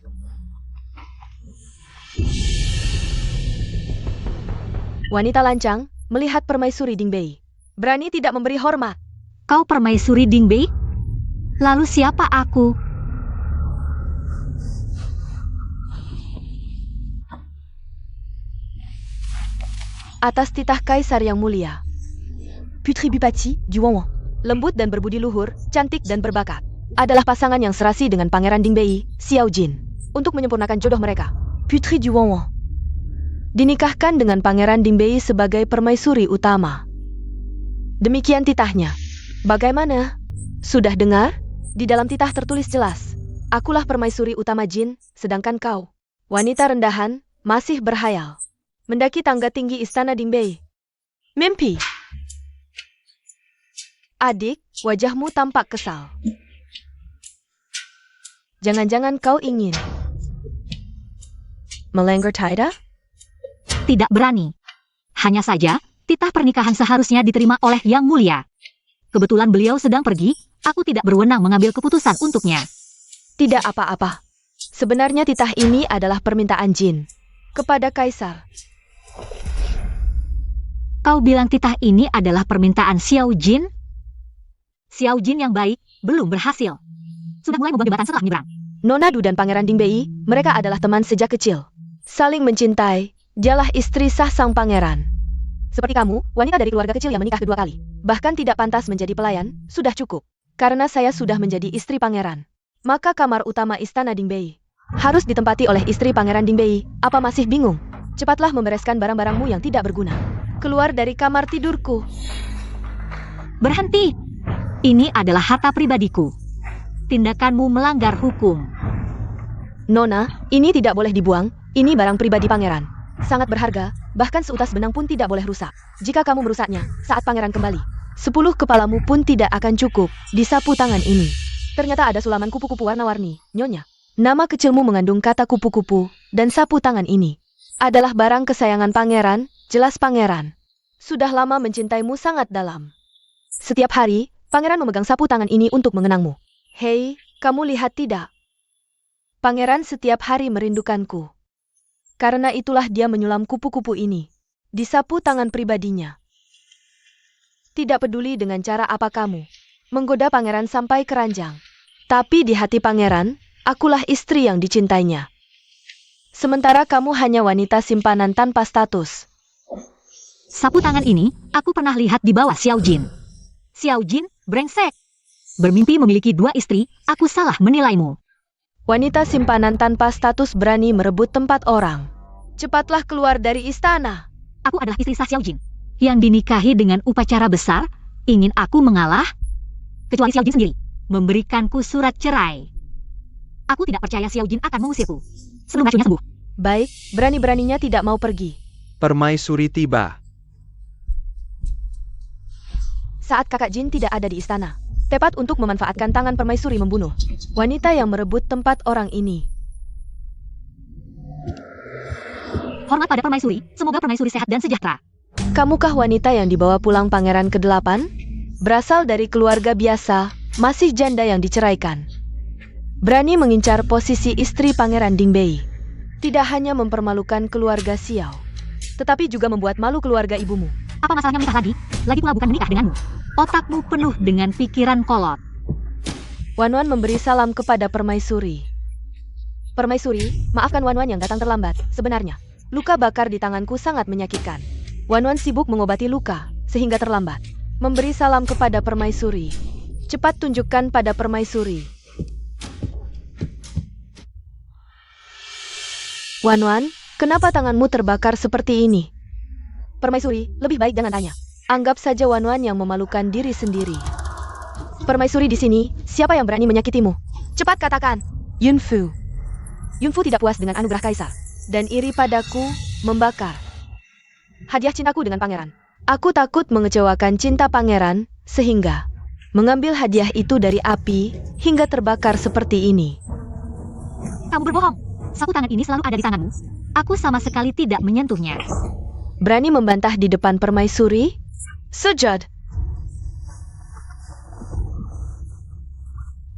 Wanita lancang melihat permaisuri Dingbei. Berani tidak memberi hormat. Kau permaisuri Dingbei? Lalu siapa aku? Atas titah kaisar yang mulia. Putri Bupati du Wanwan. Lembut dan berbudi luhur, cantik dan berbakat. Adalah pasangan yang serasi dengan Pangeran Dingbei, Xiao Jin. Untuk menyempurnakan jodoh mereka. Putri du Wanwan dinikahkan dengan Pangeran Dingbei sebagai permaisuri utama. Demikian titahnya. Bagaimana? Sudah dengar? Di dalam titah tertulis jelas. Akulah permaisuri utama Jin, sedangkan kau, wanita rendahan, masih berhayal mendaki tangga tinggi istana Dingbei. Mimpi. Adik, wajahmu tampak kesal. Jangan-jangan kau ingin melanggar titah? Tidak berani. Hanya saja, titah pernikahan seharusnya diterima oleh Yang Mulia. Kebetulan beliau sedang pergi, aku tidak berwenang mengambil keputusan untuknya. Tidak apa-apa. Sebenarnya titah ini adalah permintaan Jin kepada kaisar. Kau bilang titah ini adalah permintaan Xiao Jin? Xiao Jin yang baik belum berhasil. Sudah mulai membuang jembatan setelah menyeberang. Nona Du dan Pangeran Dingbei, mereka adalah teman sejak kecil. Saling mencintai, dialah istri sah sang pangeran. Seperti kamu, wanita dari keluarga kecil yang menikah kedua kali. Bahkan tidak pantas menjadi pelayan, sudah cukup. Karena saya sudah menjadi istri pangeran. Maka kamar utama istana Dingbei harus ditempati oleh istri Pangeran Dingbei. Apa masih bingung? Cepatlah membereskan barang-barangmu yang tidak berguna. Keluar dari kamar tidurku. Berhenti! Ini adalah harta pribadiku. Tindakanmu melanggar hukum. Nona, ini tidak boleh dibuang. Ini barang pribadi pangeran. Sangat berharga, bahkan seutas benang pun tidak boleh rusak. Jika kamu merusaknya, saat pangeran kembali, 10 kepalamu pun tidak akan cukup di sapu tangan ini. Ternyata ada sulaman kupu-kupu warna-warni, Nyonya. Nama kecilmu mengandung kata kupu-kupu, dan sapu tangan ini adalah barang kesayangan pangeran, jelas pangeran. Sudah lama mencintaimu sangat dalam. Setiap hari, pangeran memegang sapu tangan ini untuk mengenangmu. Hei, kamu lihat tidak? Pangeran setiap hari merindukanku. Karena itulah dia menyulam kupu-kupu ini di sapu tangan pribadinya. Tidak peduli dengan cara apa kamu menggoda pangeran sampai keranjang. Tapi di hati pangeran, akulah istri yang dicintainya. Sementara kamu hanya wanita simpanan tanpa status. Sapu tangan ini, aku pernah lihat di bawah Xiao Jin. Xiao Jin, brengsek. Bermimpi memiliki 2 istri, aku salah menilaimu. Wanita simpanan tanpa status berani merebut tempat orang. Cepatlah keluar dari istana. Aku adalah istri sah Xiao Jin, yang dinikahi dengan upacara besar. Ingin aku mengalah? Kecuali Xiao Jin sendiri memberikanku surat cerai. Aku tidak percaya Xiao Jin akan mengusirku sebelum racunnya sembuh. Baik, berani-beraninya tidak mau pergi. Permaisuri tiba. Saat kakak Jin tidak ada di istana, tepat untuk memanfaatkan tangan permaisuri membunuh wanita yang merebut tempat orang ini. Hormat pada permaisuri, semoga permaisuri sehat dan sejahtera. Kamukah wanita yang dibawa pulang pangeran ke-8? Berasal dari keluarga biasa, masih janda yang diceraikan. Berani mengincar posisi istri Pangeran Dingbei. Tidak hanya mempermalukan keluarga Xiao, tetapi juga membuat malu keluarga ibumu. Apa masalahnya menikah lagi? Lagi pula bukan menikah denganmu. Otakmu penuh dengan pikiran kolot. Wanwan memberi salam kepada permaisuri. Permaisuri, maafkan Wanwan yang datang terlambat. Sebenarnya, luka bakar di tanganku sangat menyakitkan. Wanwan sibuk mengobati luka, sehingga terlambat. Memberi salam kepada permaisuri. Cepat tunjukkan pada permaisuri. Wanwan, kenapa tanganmu terbakar seperti ini? Permaisuri, lebih baik jangan tanya. Anggap saja Wanwan yang memalukan diri sendiri. Permaisuri di sini, siapa yang berani menyakitimu? Cepat katakan. Yunfu. Yunfu tidak puas dengan anugerah kaisar dan iri padaku, membakar hadiah cintaku dengan pangeran. Aku takut mengecewakan cinta pangeran, sehingga mengambil hadiah itu dari api hingga terbakar seperti ini. Kamu berbohong. Sapu tangan ini selalu ada di tanganmu. Aku sama sekali tidak menyentuhnya. Berani membantah di depan permaisuri? Sejad.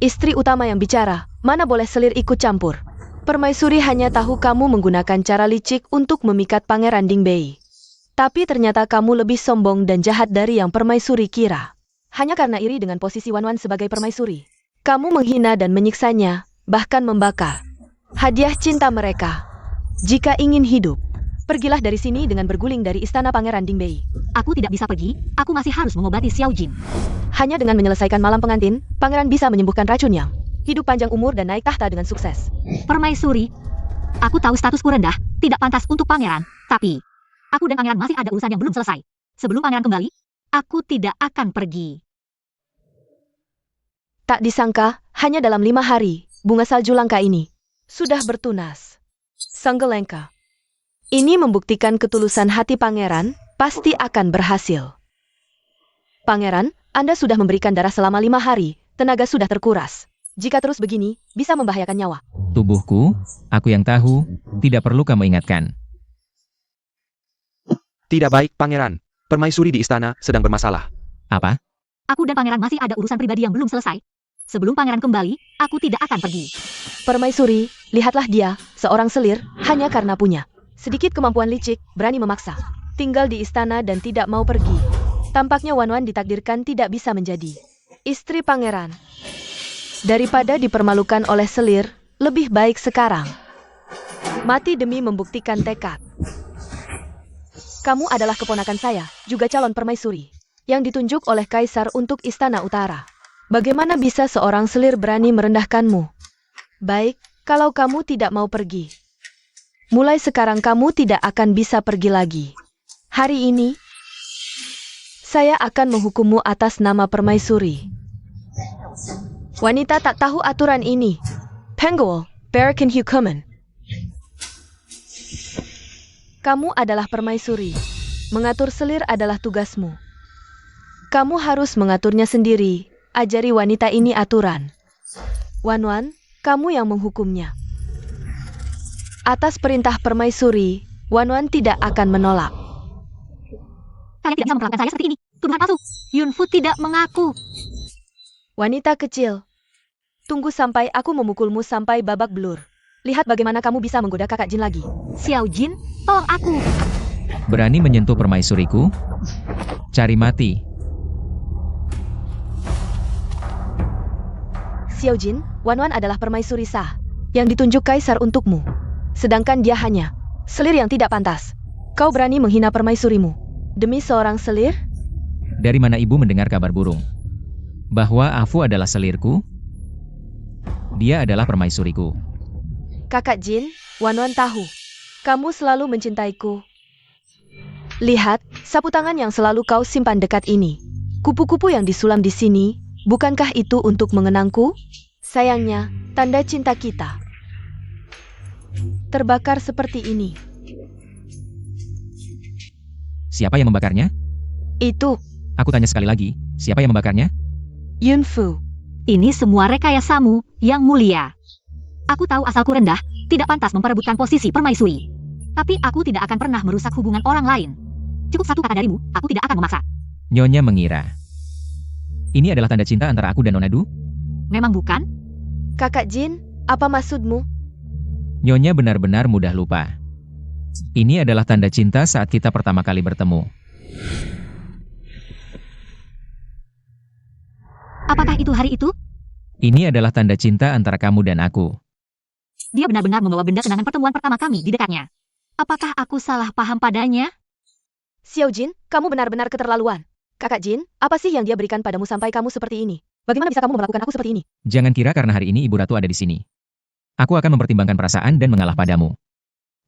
Istri utama yang bicara, mana boleh selir ikut campur. Permaisuri hanya tahu kamu menggunakan cara licik untuk memikat Pangeran Dingbei. Tapi ternyata kamu lebih sombong dan jahat dari yang permaisuri kira. Hanya karena iri dengan posisi Wanwan sebagai permaisuri, kamu menghina dan menyiksanya, bahkan membakar hadiah cinta mereka. Jika ingin hidup, pergilah dari sini dengan berguling dari istana Pangeran Dingbei. Aku tidak bisa pergi, aku masih harus mengobati Xiao Jin. Hanya dengan menyelesaikan malam pengantin, pangeran bisa menyembuhkan racun yang hidup panjang umur dan naik tahta dengan sukses. Permaisuri, aku tahu statusku rendah, tidak pantas untuk pangeran, tapi aku dan pangeran masih ada urusan yang belum selesai. Sebelum pangeran kembali, aku tidak akan pergi. Tak disangka, hanya dalam 5 hari, bunga salju langka ini sudah bertunas. Sanggelengka. Ini membuktikan ketulusan hati pangeran, pasti akan berhasil. Pangeran, Anda sudah memberikan darah selama 5 hari, tenaga sudah terkuras. Jika terus begini, bisa membahayakan nyawa. Tubuhku, aku yang tahu, tidak perlu kamu ingatkan. Tidak baik, Pangeran. Permaisuri di istana sedang bermasalah. Apa? Aku dan pangeran masih ada urusan pribadi yang belum selesai. Sebelum pangeran kembali, aku tidak akan pergi. Permaisuri, lihatlah dia, seorang selir, hanya karena punya sedikit kemampuan licik, berani memaksa tinggal di istana dan tidak mau pergi. Tampaknya Wanwan ditakdirkan tidak bisa menjadi Istri pangeran. Daripada dipermalukan oleh selir, lebih baik sekarang mati demi membuktikan tekad. Kamu adalah keponakan saya, juga calon permaisuri, yang ditunjuk oleh Kaisar untuk Istana Utara. Bagaimana bisa seorang selir berani merendahkanmu? Baik, kalau kamu tidak mau pergi. Mulai sekarang kamu tidak akan bisa pergi lagi. Hari ini, saya akan menghukummu atas nama permaisuri. Wanita tak tahu aturan ini. Penguil, berikan hukuman. Kamu adalah permaisuri. Mengatur selir adalah tugasmu. Kamu harus mengaturnya sendiri. Ajari wanita ini aturan. Wan, kamu yang menghukumnya. Atas perintah permaisuri, Wan tidak akan menolak. Kalian tidak bisa memperlakukan saya seperti ini. Tuduhan palsu. Yunfu tidak mengaku. Wanita kecil, tunggu sampai aku memukulmu sampai babak belur. Lihat bagaimana kamu bisa menggoda kakak Jin lagi. Xiao Jin, tolong aku. Berani menyentuh permaisuriku? Cari mati. Xiao Jin, Wan adalah permaisuri sah, yang ditunjuk Kaisar untukmu. Sedangkan dia hanya selir yang tidak pantas. Kau berani menghina permaisurimu demi seorang selir? Dari mana ibu mendengar kabar burung? Bahwa Afu adalah selirku? Dia adalah permaisuriku. Kakak Jin, Wan tahu. Kamu selalu mencintaiku. Lihat, sapu tangan yang selalu kau simpan dekat ini. Kupu-kupu yang disulam di sini, bukankah itu untuk mengenangku? Sayangnya, tanda cinta kita terbakar seperti ini. Siapa yang membakarnya? Itu Aku tanya sekali lagi, siapa yang membakarnya? Yunfu. Ini semua rekayasamu, yang mulia. Aku tahu asalku rendah, tidak pantas memperebutkan posisi permaisuri. Tapi aku tidak akan pernah merusak hubungan orang lain. Cukup satu kata darimu, aku tidak akan memaksa. Nyonya mengira. Ini adalah tanda cinta antara aku dan Nona Du? Memang bukan? Kakak Jin, apa maksudmu? Nyonya benar-benar mudah lupa. Ini adalah tanda cinta saat kita pertama kali bertemu. Apakah itu hari itu? Ini adalah tanda cinta antara kamu dan aku. Dia benar-benar membawa benda kenangan pertemuan pertama kami di dekatnya. Apakah aku salah paham padanya? Xiao Jin, kamu benar-benar keterlaluan. Kakak Jin, apa sih yang dia berikan padamu sampai kamu seperti ini? Bagaimana bisa kamu memperlakukan aku seperti ini? Jangan kira karena hari ini Ibu Ratu ada di sini. Aku akan mempertimbangkan perasaan dan mengalah padamu.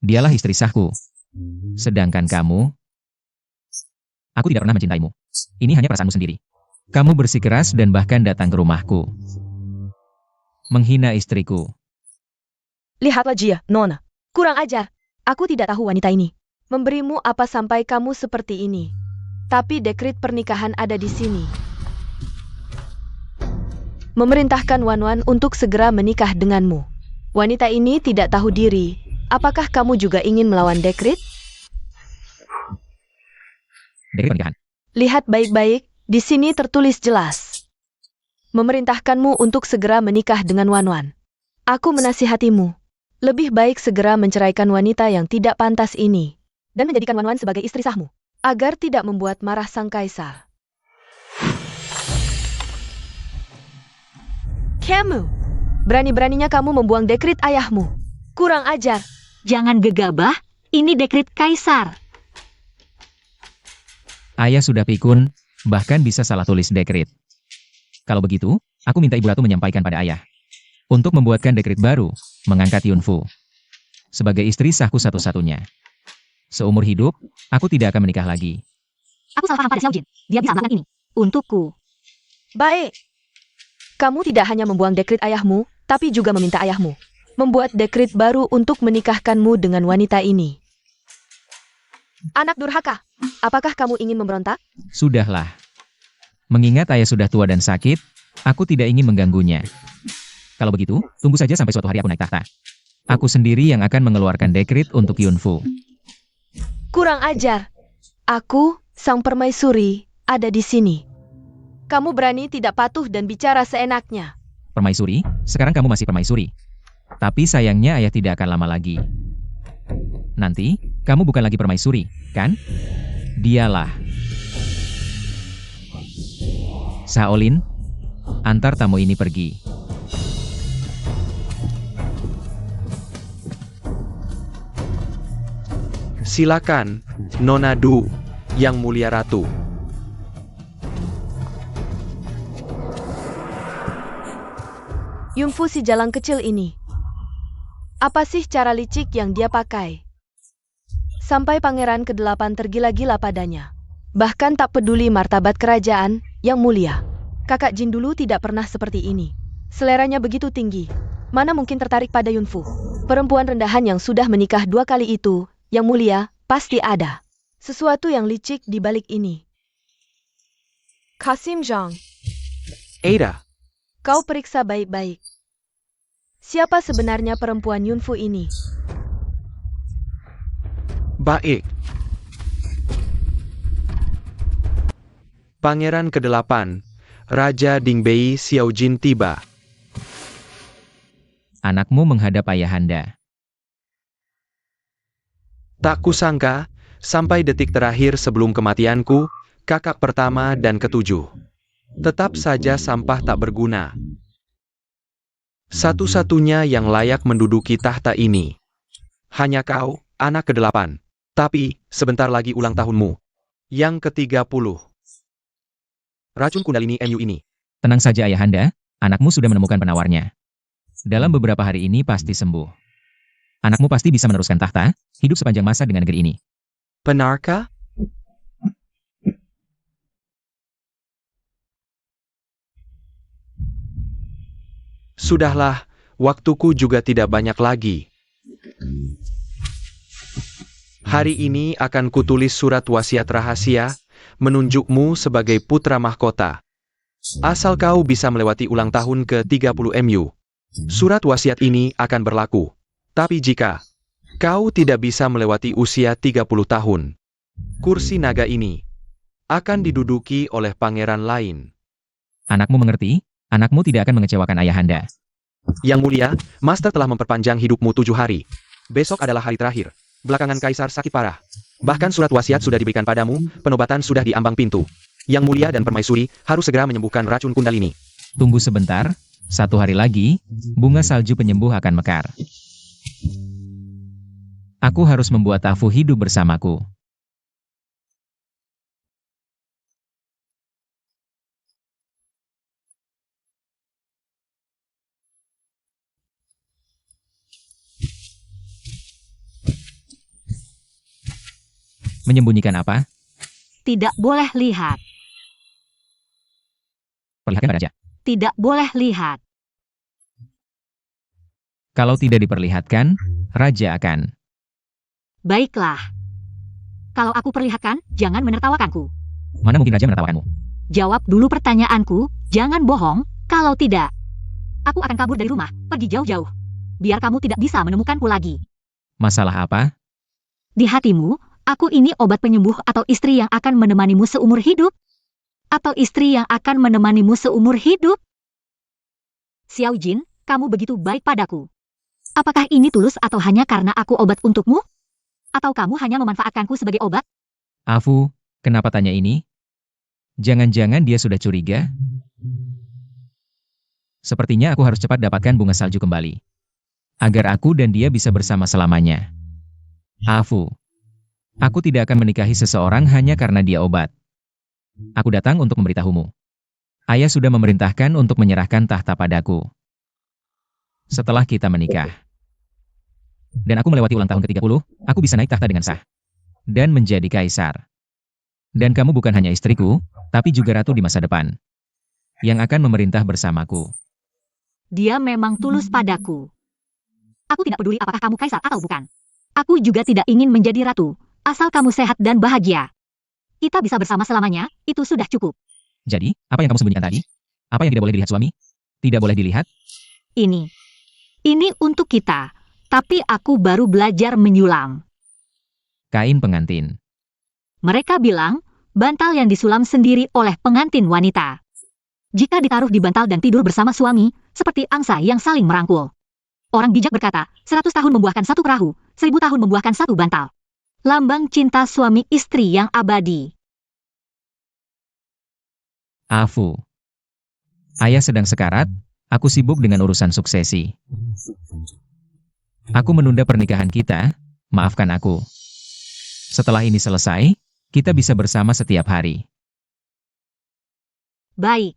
Dialah istri sahku. Sedangkan kamu, aku tidak pernah mencintaimu. Ini hanya perasaanmu sendiri. Kamu bersikeras dan bahkan datang ke rumahku. Menghina istriku. Lihatlah Jia, Nona. Kurang ajar. Aku tidak tahu wanita ini memberimu apa sampai kamu seperti ini. Tapi dekret pernikahan ada di sini. Memerintahkan Wan untuk segera menikah denganmu. Wanita ini tidak tahu diri. Apakah kamu juga ingin melawan dekret? Dekret pernikahan. Lihat baik-baik, di sini tertulis jelas. Memerintahkanmu untuk segera menikah dengan Wan. Aku menasihatimu. Lebih baik segera menceraikan wanita yang tidak pantas ini. Dan menjadikan Wan sebagai istri sahmu. Agar tidak membuat marah sang kaisar. Kamu! Berani-beraninya kamu membuang dekret ayahmu. Kurang ajar. Jangan gegabah, ini dekret kaisar. Ayah sudah pikun, bahkan bisa salah tulis dekret. Kalau begitu, aku minta Ibu Ratu menyampaikan pada ayah. Untuk membuatkan dekret baru, mengangkat Yunfu sebagai istri sahku satu-satunya. Seumur hidup, aku tidak akan menikah lagi. Aku salah paham pada Xiao Jin. Dia bisa melakukan ini. Untukku. Baik. Kamu tidak hanya membuang dekret ayahmu, tapi juga meminta ayahmu membuat dekret baru untuk menikahkanmu dengan wanita ini. Anak durhaka, apakah kamu ingin memberontak? Sudahlah. Mengingat ayah sudah tua dan sakit, aku tidak ingin mengganggunya. Kalau begitu, tunggu saja sampai suatu hari aku naik tahta. Aku sendiri yang akan mengeluarkan dekret untuk Yunfu. Kurang ajar. Aku, sang permaisuri, ada di sini. Kamu berani tidak patuh dan bicara seenaknya. Permaisuri, sekarang kamu masih permaisuri. Tapi sayangnya ayah tidak akan lama lagi. Nanti, kamu bukan lagi permaisuri, kan? Dialah. Shaolin, Antar tamu ini pergi. Silakan, Nona Du, Yang Mulia Ratu. Yunfu si jalang kecil ini. Apa sih cara licik yang dia pakai? Sampai pangeran ke-8 tergila-gila padanya. Bahkan tak peduli martabat kerajaan yang mulia. Kakak Jin dulu tidak pernah seperti ini. Seleranya begitu tinggi. Mana mungkin tertarik pada Yunfu? Perempuan rendahan yang sudah menikah 2 kali itu, yang mulia, pasti ada sesuatu yang licik di balik ini. Kasim Zhang, Ada. kau periksa baik-baik. Siapa sebenarnya perempuan Yunfu ini? Baik. Pangeran ke-8, Raja Dingbei Xiaojin tiba. Anakmu menghadap ayahanda. Tak kusangka, sampai detik terakhir sebelum kematianku, kakak pertama dan ke-7. Tetap saja sampah tak berguna. Satu-satunya yang layak menduduki tahta ini. Hanya kau, anak ke-8. Tapi, sebentar lagi ulang tahunmu. Yang ke-30. Racun Kundalini MU ini. Tenang saja ayahanda, anakmu sudah menemukan penawarnya. Dalam beberapa hari ini pasti sembuh. Anakmu pasti bisa meneruskan tahta, hidup sepanjang masa dengan negeri ini. Benarkah? Sudahlah, waktuku juga tidak banyak lagi. Hari ini akan kutulis surat wasiat rahasia, menunjukmu sebagai putra mahkota. Asal kau bisa melewati ulang tahun ke-30 MU. Surat wasiat ini akan berlaku. Tapi jika kau tidak bisa melewati usia 30 tahun, kursi naga ini akan diduduki oleh pangeran lain. Anakmu mengerti? Anakmu tidak akan mengecewakan ayahanda. Yang mulia, Master telah memperpanjang hidupmu 7 hari. Besok adalah hari terakhir. Belakangan Kaisar sakit parah. Bahkan surat wasiat sudah diberikan padamu, penobatan sudah di ambang pintu. Yang mulia dan permaisuri harus segera menyembuhkan racun Kundalini. Tunggu sebentar, 1 hari lagi, bunga salju penyembuh akan mekar. Aku harus membuat Afu hidup bersamaku. Menyembunyikan apa? Tidak boleh lihat. Perlihatkan pada Raja. Tidak boleh lihat. Kalau tidak diperlihatkan, Raja akan. Baiklah. Kalau aku perlihatkan, jangan menertawakanku. Mana mungkin Raja menertawakanmu? Jawab dulu pertanyaanku, jangan bohong, kalau tidak. Aku akan kabur dari rumah, pergi jauh-jauh. Biar kamu tidak bisa menemukanku lagi. Masalah apa? Di hatimu, aku ini obat penyembuh atau istri yang akan menemanimu seumur hidup? Atau istri yang akan menemanimu seumur hidup? Xiao Jin, kamu begitu baik padaku. Apakah ini tulus atau hanya karena aku obat untukmu? Atau kamu hanya memanfaatkanku sebagai obat? Afu, kenapa tanya ini? Jangan-jangan dia sudah curiga? Sepertinya aku harus cepat dapatkan bunga salju kembali. Agar aku dan dia bisa bersama selamanya. Afu, aku tidak akan menikahi seseorang hanya karena dia obat. Aku datang untuk memberitahumu. Ayah sudah memerintahkan untuk menyerahkan tahta padaku. Setelah kita menikah. Dan aku melewati ulang tahun ke-30, aku bisa naik tahta dengan sah. Dan menjadi kaisar. Dan kamu bukan hanya istriku, tapi juga ratu di masa depan. Yang akan memerintah bersamaku. Dia memang tulus padaku. Aku tidak peduli apakah kamu kaisar atau bukan. Aku juga tidak ingin menjadi ratu, asal kamu sehat dan bahagia. Kita bisa bersama selamanya, itu sudah cukup. Jadi, apa yang kamu sembunyikan tadi? Apa yang tidak boleh dilihat suami? Tidak boleh dilihat? Ini untuk kita. Tapi aku baru belajar menyulam. Kain pengantin. Mereka bilang, bantal yang disulam sendiri oleh pengantin wanita. Jika ditaruh di bantal dan tidur bersama suami, seperti angsa yang saling merangkul. Orang bijak berkata, 100 tahun membuahkan satu perahu, 1000 tahun membuahkan satu bantal. Lambang cinta suami istri yang abadi. Afu. Ayah sedang sekarat, aku sibuk dengan urusan suksesi. Aku menunda pernikahan kita, maafkan aku. Setelah ini selesai, kita bisa bersama setiap hari. Baik.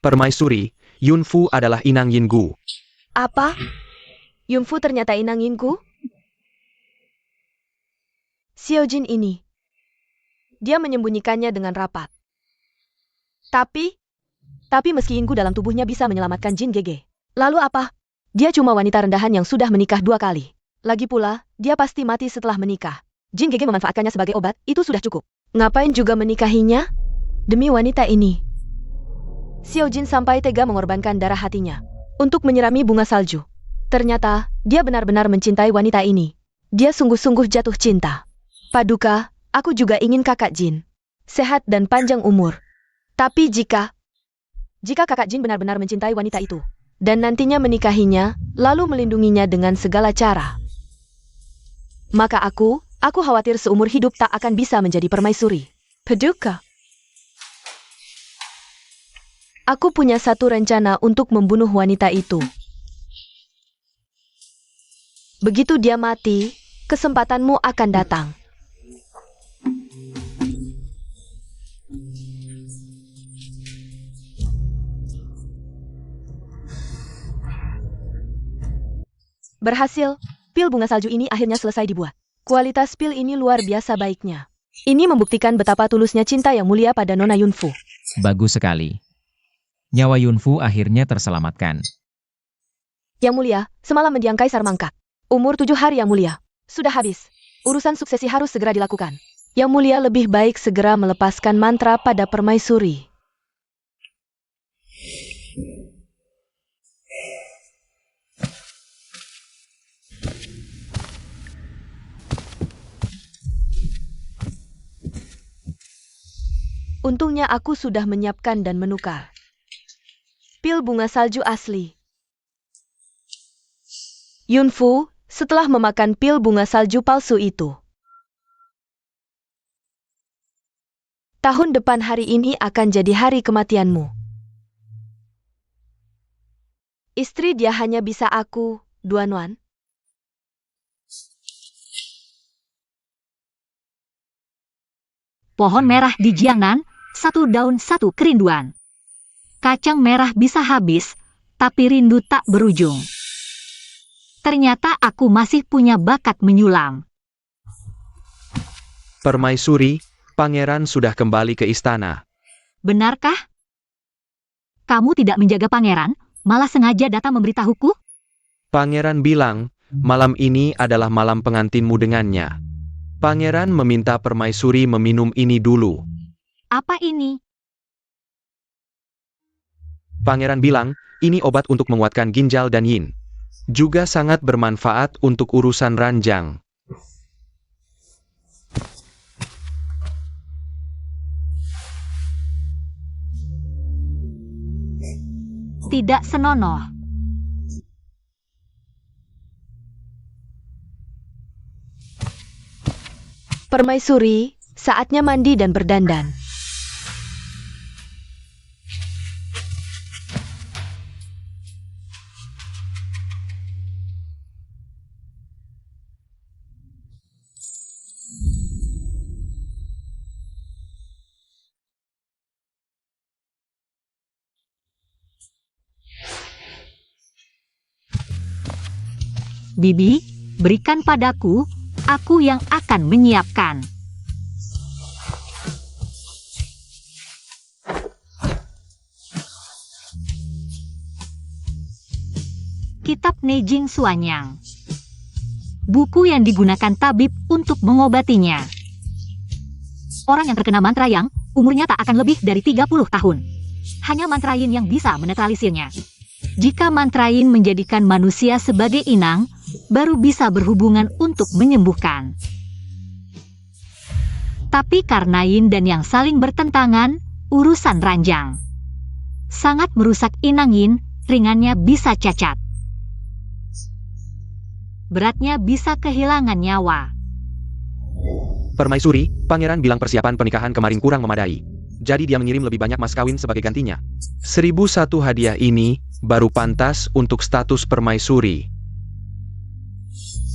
Permaisuri, Yunfu adalah inang Yinggu. Apa? Yunfu ternyata inang Yinggu? Xiaojin ini. Dia menyembunyikannya dengan rapat. Tapi meski Yinggu dalam tubuhnya bisa menyelamatkan Jin Gege. Lalu apa? Dia cuma wanita rendahan yang sudah menikah 2 kali. Lagi pula, dia pasti mati setelah menikah. Jin Gege memanfaatkannya sebagai obat, itu sudah cukup. Ngapain juga menikahinya? Demi wanita ini. Xiaojin sampai tega mengorbankan darah hatinya untuk menyirami bunga salju. Ternyata, dia benar-benar mencintai wanita ini. Dia sungguh-sungguh jatuh cinta. Paduka, aku juga ingin kakak Jin sehat dan panjang umur. Tapi jika kakak Jin benar-benar mencintai wanita itu, dan nantinya menikahinya, lalu melindunginya dengan segala cara, maka aku khawatir seumur hidup tak akan bisa menjadi permaisuri. Paduka. Aku punya satu rencana untuk membunuh wanita itu. Begitu dia mati, kesempatanmu akan datang. Berhasil, pil bunga salju ini akhirnya selesai dibuat. Kualitas pil ini luar biasa baiknya. Ini membuktikan betapa tulusnya cinta yang mulia pada Nona Yunfu. Bagus sekali. Nyawa Yunfu akhirnya terselamatkan. Yang mulia, semalam mendiang Kaisar mangkat. Umur 7 hari yang mulia. Sudah habis. Urusan suksesi harus segera dilakukan. Yang mulia lebih baik segera melepaskan mantra pada permaisuri. Untungnya aku sudah menyiapkan dan menukar pil bunga salju asli. Yunfu, setelah memakan pil bunga salju palsu itu, tahun depan hari ini akan jadi hari kematianmu. Istri dia hanya bisa aku, Duanwan. Pohon merah di Jiangnan, 1 daun 1 kerinduan. Kacang merah bisa habis, tapi rindu tak berujung. Ternyata aku masih punya bakat menyulam. Permaisuri, pangeran sudah kembali ke istana. Benarkah? Kamu tidak menjaga pangeran, malah sengaja datang memberitahuku? Pangeran bilang, malam ini adalah malam pengantinmu dengannya. Pangeran meminta permaisuri meminum ini dulu. Apa ini? Pangeran bilang, ini obat untuk menguatkan ginjal dan yin. Juga sangat bermanfaat untuk urusan ranjang. Tidak senonoh. Permaisuri, saatnya mandi dan berdandan. Bibi, berikan padaku, aku yang akan menyiapkan. Kitab Neijing Suanyang. Buku yang digunakan tabib untuk mengobatinya. Orang yang terkena mantra yang, umurnya tak akan lebih dari 30 tahun. Hanya mantra yin yang bisa menetralisirnya. Jika mantra yin menjadikan manusia sebagai inang, baru bisa berhubungan untuk menyembuhkan. Tapi karena yin dan yang saling bertentangan, urusan ranjang. Sangat merusak inang yin, ringannya bisa cacat. Beratnya bisa kehilangan nyawa. Permaisuri, pangeran bilang persiapan pernikahan kemarin kurang memadai. Jadi dia mengirim lebih banyak mas kawin sebagai gantinya. 1001 hadiah ini baru pantas untuk status permaisuri.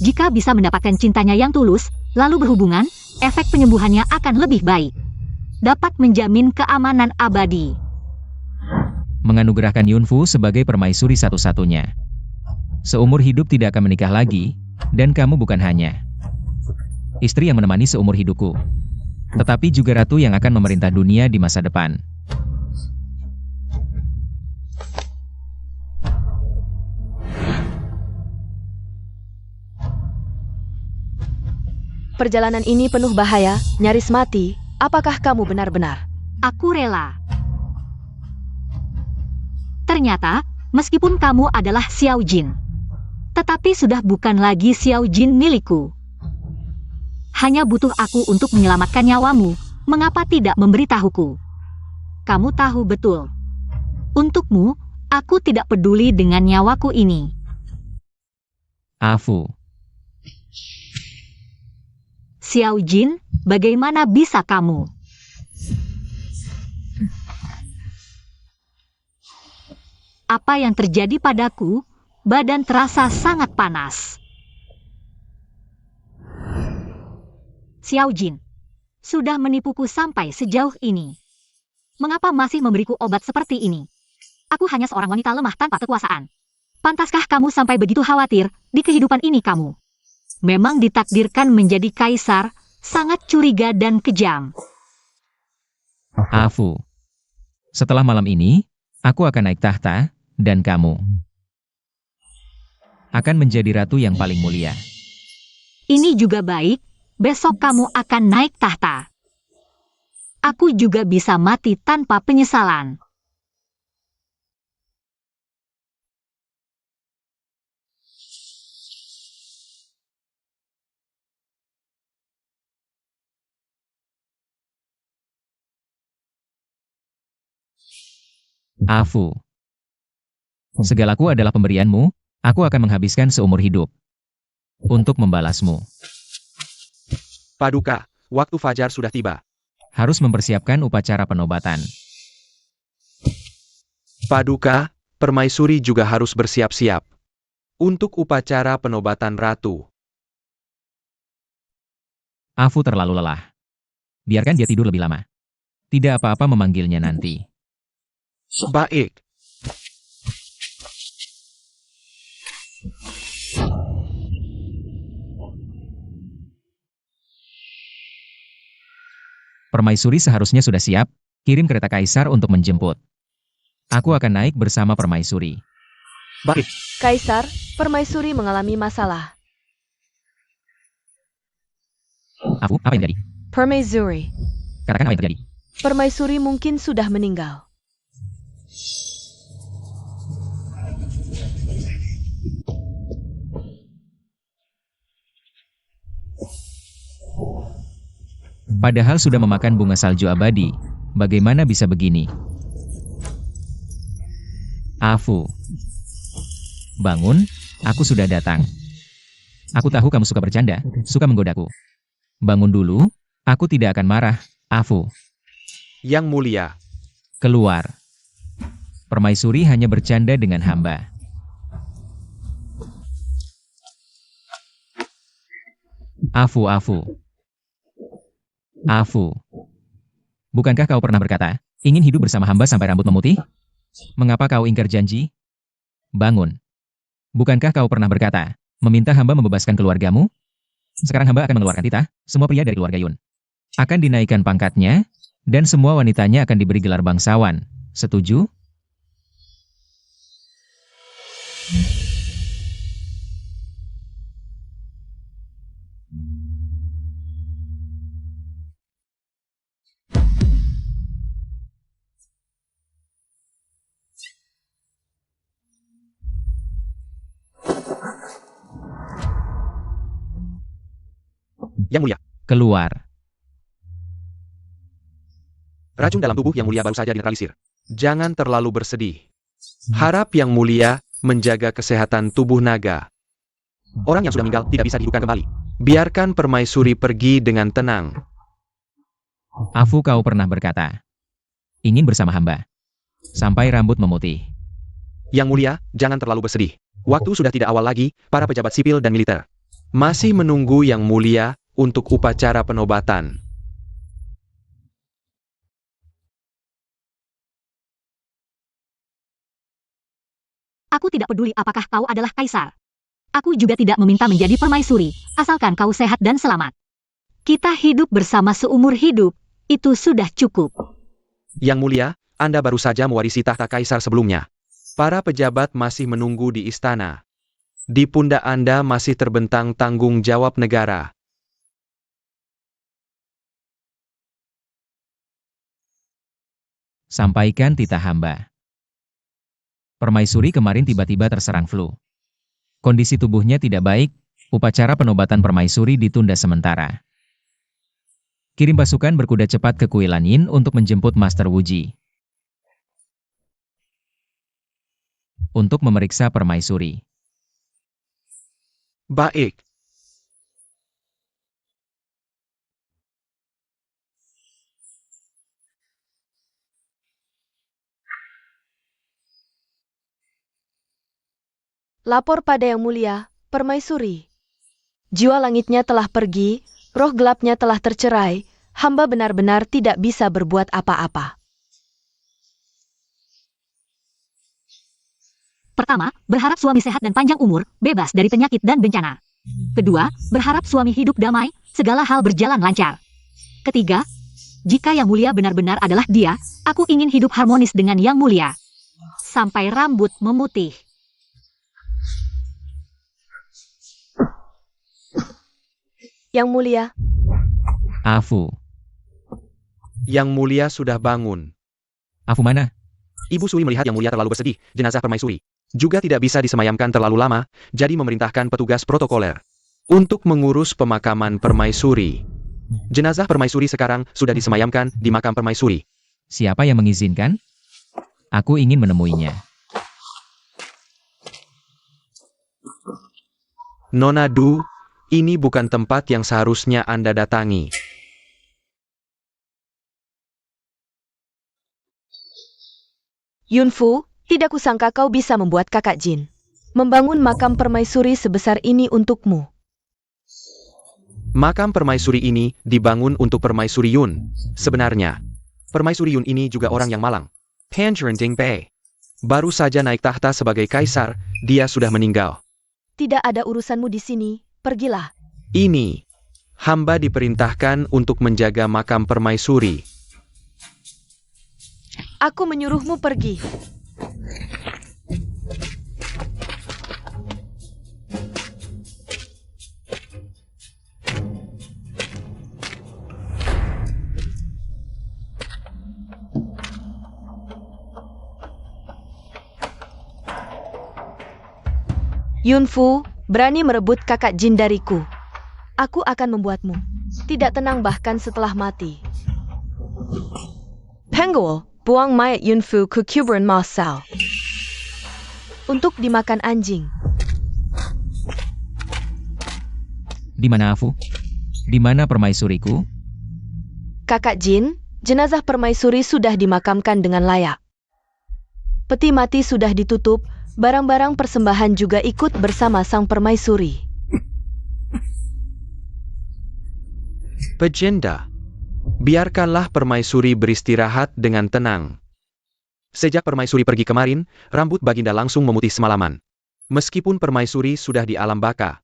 Jika bisa mendapatkan cintanya yang tulus, lalu berhubungan, efek penyembuhannya akan lebih baik. Dapat menjamin keamanan abadi. Menganugerahkan Yunfu sebagai permaisuri satu-satunya. Seumur hidup tidak akan menikah lagi, dan kamu bukan hanya istri yang menemani seumur hidupku, tetapi juga ratu yang akan memerintah dunia di masa depan. Perjalanan ini penuh bahaya, nyaris mati. Apakah kamu benar-benar? Aku rela. Ternyata, meskipun kamu adalah Xiao Jin, tetapi sudah bukan lagi Xiao Jin milikku. Hanya butuh aku untuk menyelamatkan nyawamu, mengapa tidak memberitahuku? Kamu tahu betul. Untukmu, aku tidak peduli dengan nyawaku ini. Afu. Xiao Jin, bagaimana bisa kamu? Apa yang terjadi padaku? Badan terasa sangat panas. Xiao Jin, sudah menipuku sampai sejauh ini. Mengapa masih memberiku obat seperti ini? Aku hanya seorang wanita lemah tanpa kekuasaan. Pantaskah kamu sampai begitu khawatir di kehidupan ini kamu? Memang ditakdirkan menjadi kaisar, sangat curiga dan kejam. Afu. Setelah malam ini, aku akan naik tahta, dan kamu akan menjadi ratu yang paling mulia. Ini juga baik, besok kamu akan naik tahta. Aku juga bisa mati tanpa penyesalan. Afu. Segalaku adalah pemberianmu, aku akan menghabiskan seumur hidup untuk membalasmu. Paduka, waktu fajar sudah tiba. Harus mempersiapkan upacara penobatan. Paduka, permaisuri juga harus bersiap-siap untuk upacara penobatan ratu. Afu terlalu lelah. Biarkan dia tidur lebih lama. Tidak apa-apa memanggilnya nanti. Baik. Permaisuri seharusnya sudah siap, kirim kereta kaisar untuk menjemput. Aku akan naik bersama permaisuri. Baik. Kaisar, permaisuri mengalami masalah. Afu, apa yang terjadi? Permaisuri. Katakan apa yang terjadi. Permaisuri mungkin sudah meninggal. Padahal sudah memakan bunga salju abadi, bagaimana bisa begini? Afu. Bangun, aku sudah datang. Aku tahu kamu suka bercanda, suka menggodaku. Bangun dulu, aku tidak akan marah, Afu. Yang mulia. Keluar. Permaisuri hanya bercanda dengan hamba. Afu, Afu. Afu. Bukankah kau pernah berkata, ingin hidup bersama hamba sampai rambut memutih? Mengapa kau ingkar janji? Bangun. Bukankah kau pernah berkata, meminta hamba membebaskan keluargamu? Sekarang hamba akan mengeluarkan titah, semua pria dari keluarga Yun akan dinaikkan pangkatnya, dan semua wanitanya akan diberi gelar bangsawan. Setuju? Yang mulia. Keluar. Racun dalam tubuh yang mulia baru saja dinetralisir. Jangan terlalu bersedih. Harap Yang Mulia menjaga kesehatan tubuh naga. Orang yang sudah meninggal tidak bisa dihidupkan kembali. Biarkan permaisuri pergi dengan tenang. Afu, kau pernah berkata, ingin bersama hamba. Sampai rambut memutih. Yang Mulia, jangan terlalu bersedih. Waktu sudah tidak awal lagi, para pejabat sipil dan militer masih menunggu Yang Mulia untuk upacara penobatan. Aku tidak peduli apakah kau adalah kaisar. Aku juga tidak meminta menjadi permaisuri, asalkan kau sehat dan selamat. Kita hidup bersama seumur hidup, itu sudah cukup. Yang Mulia, Anda baru saja mewarisi tahta kaisar sebelumnya. Para pejabat masih menunggu di istana. Di pundak Anda masih terbentang tanggung jawab negara. Sampaikan titah hamba. Permaisuri kemarin tiba-tiba terserang flu. Kondisi tubuhnya tidak baik, upacara penobatan permaisuri ditunda sementara. Kirim pasukan berkuda cepat ke Kuil Lanyin untuk menjemput Master Wuji. Untuk memeriksa permaisuri. Baik. Lapor pada Yang Mulia, permaisuri. Jiwa langitnya telah pergi, roh gelapnya telah tercerai, hamba benar-benar tidak bisa berbuat apa-apa. Pertama, berharap suami sehat dan panjang umur, bebas dari penyakit dan bencana. Kedua, berharap suami hidup damai, segala hal berjalan lancar. Ketiga, jika Yang Mulia benar-benar adalah dia, aku ingin hidup harmonis dengan Yang Mulia. Sampai rambut memutih. Yang Mulia, Afu. Yang Mulia sudah bangun. Afu mana? Ibu Sui melihat Yang Mulia terlalu bersedih, jenazah permaisuri juga tidak bisa disemayamkan terlalu lama, jadi memerintahkan petugas protokoler untuk mengurus pemakaman permaisuri. Jenazah permaisuri sekarang sudah disemayamkan di makam permaisuri. Siapa yang mengizinkan? Aku ingin menemuinya. Nona Du, ini bukan tempat yang seharusnya Anda datangi. Yunfu, tidak kusangka kau bisa membuat kakak Jin membangun makam permaisuri sebesar ini untukmu. Makam permaisuri ini dibangun untuk permaisuri Yun. Sebenarnya, permaisuri Yun ini juga orang yang malang. Pangeran Dingpei. Baru saja naik tahta sebagai kaisar, dia sudah meninggal. Tidak ada urusanmu di sini, pergilah. Ini, hamba diperintahkan untuk menjaga makam permaisuri. Aku menyuruhmu pergi. Yunfu, berani merebut kakak Jin dariku. Aku akan membuatmu tidak tenang bahkan setelah mati. Penguil, buang mayat Yunfu ke kuburan massal untuk dimakan anjing. Di mana Afu? Di mana permaisuriku? Kakak Jin, jenazah permaisuri sudah dimakamkan dengan layak. Peti mati sudah ditutup, barang-barang persembahan juga ikut bersama sang permaisuri. Pejenda, biarkanlah permaisuri beristirahat dengan tenang. Sejak permaisuri pergi kemarin, rambut Baginda langsung memutih semalaman. Meskipun permaisuri sudah di alam baka,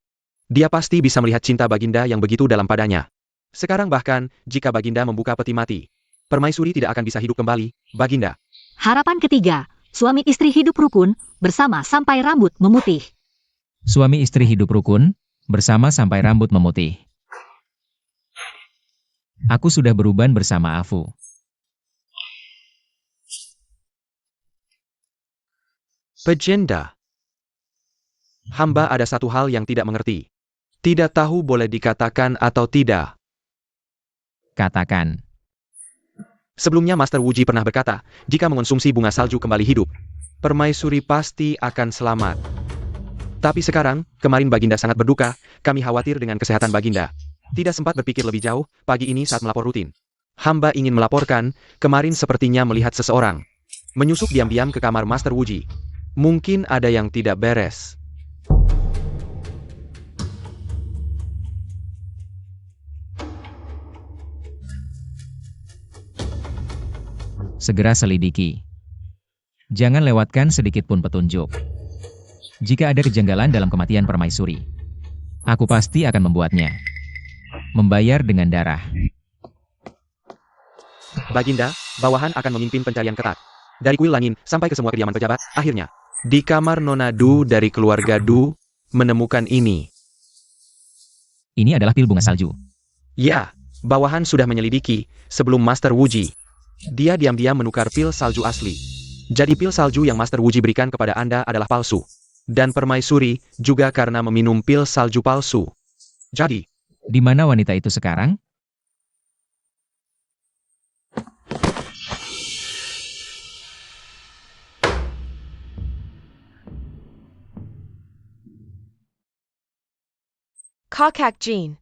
dia pasti bisa melihat cinta Baginda yang begitu dalam padanya. Sekarang bahkan, jika Baginda membuka peti mati, permaisuri tidak akan bisa hidup kembali, Baginda. Harapan ketiga, suami istri hidup rukun, bersama sampai rambut memutih. Suami istri hidup rukun, bersama sampai rambut memutih. Aku sudah beruban bersama Afu. Pejenda. Hamba ada satu hal yang tidak mengerti. Tidak tahu boleh dikatakan atau tidak. Katakan. Sebelumnya Master Wuji pernah berkata, jika mengonsumsi bunga salju kembali hidup, Permaisuri pasti akan selamat. Tapi sekarang, kemarin Baginda sangat berduka, kami khawatir dengan kesehatan Baginda. Tidak sempat berpikir lebih jauh, pagi ini saat melapor rutin. Hamba ingin melaporkan, kemarin sepertinya melihat seseorang menyusup diam-diam ke kamar Master Wuji. Mungkin ada yang tidak beres. Segera selidiki. Jangan lewatkan sedikit pun petunjuk. Jika ada kejanggalan dalam kematian permaisuri, aku pasti akan membuatnya membayar dengan darah. Baginda, bawahan akan memimpin pencarian ketat. Dari kuil langit sampai ke semua kediaman pejabat, akhirnya, di kamar Nona Du dari keluarga Du, menemukan ini. Ini adalah pil bunga salju. Ya, bawahan sudah menyelidiki, sebelum Master Wuji. Dia diam-diam menukar pil salju asli. Jadi pil salju yang Master Wuji berikan kepada Anda adalah palsu. Dan permaisuri juga karena meminum pil salju palsu. Jadi, Di mana wanita itu sekarang? Kakak Jin,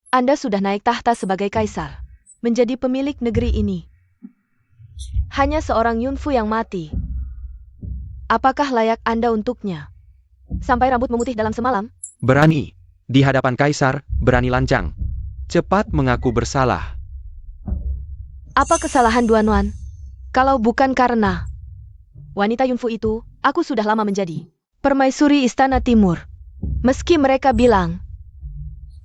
Anda sudah naik tahta sebagai kaisar, menjadi pemilik negeri ini. Hanya seorang Yunfu yang mati. Apakah layak Anda untuknya? Sampai rambut memutih dalam semalam? berani. Di hadapan kaisar, berani lancang. Cepat mengaku bersalah. Apa kesalahan Duanuan? Kalau bukan karena wanita Yunfu itu, aku sudah lama menjadi permaisuri Istana Timur. Meski mereka bilang,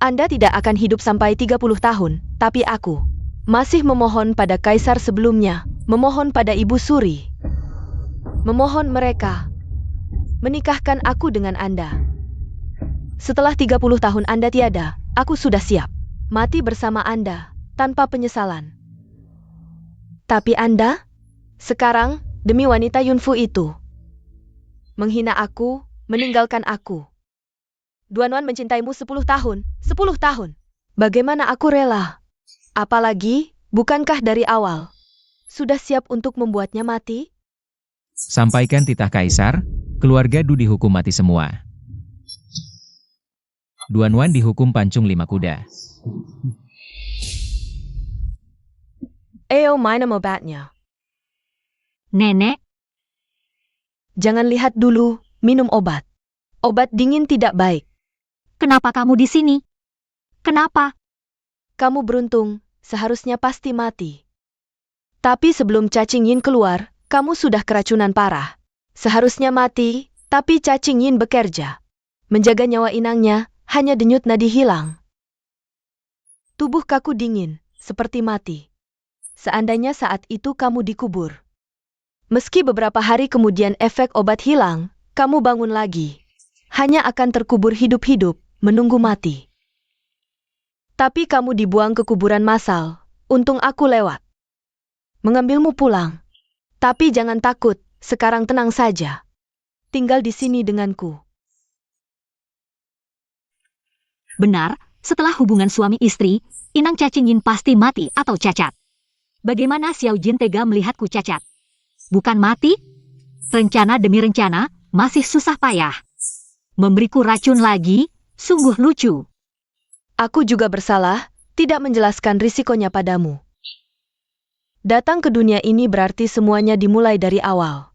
Anda tidak akan hidup sampai 30 tahun, tapi aku masih memohon pada kaisar sebelumnya, memohon pada Ibu Suri, memohon mereka menikahkan aku dengan Anda. Setelah 30 tahun Anda tiada, aku sudah siap mati bersama Anda tanpa penyesalan. Tapi Anda sekarang demi wanita Yunfu itu menghina aku, meninggalkan aku. Duanuan mencintaimu 10 tahun, 10 tahun. Bagaimana aku rela? Apalagi, bukankah dari awal sudah siap untuk membuatnya mati? Sampaikan titah kaisar, keluarga Du dihukum mati semua. Duanuan dihukum pancung 5 kuda. Ayo minum obatnya. Nenek, Jangan lihat dulu, minum obat. Obat dingin tidak baik. kenapa kamu di sini? Kenapa? Kamu beruntung, seharusnya pasti mati. Tapi sebelum cacing yin keluar, kamu sudah keracunan parah. Seharusnya mati, tapi cacing yin bekerja. Menjaga nyawa inangnya, hanya denyut nadi hilang. Tubuh kaku dingin, seperti mati. Seandainya saat itu kamu dikubur. Meski beberapa hari kemudian efek obat hilang, kamu bangun lagi. Hanya akan terkubur hidup-hidup, menunggu mati. Tapi kamu dibuang ke kuburan massal. Untung aku lewat. Mengambilmu pulang. Tapi jangan takut, sekarang tenang saja. Tinggal di sini denganku. Benar, setelah hubungan suami istri, Inang Cacing Yin pasti mati atau cacat. Bagaimana Xiao Jin tega melihatku cacat? Bukan mati? Rencana demi rencana, masih susah payah. Memberiku racun lagi, sungguh lucu. Aku juga bersalah, tidak menjelaskan risikonya padamu. Datang ke dunia ini berarti semuanya dimulai dari awal.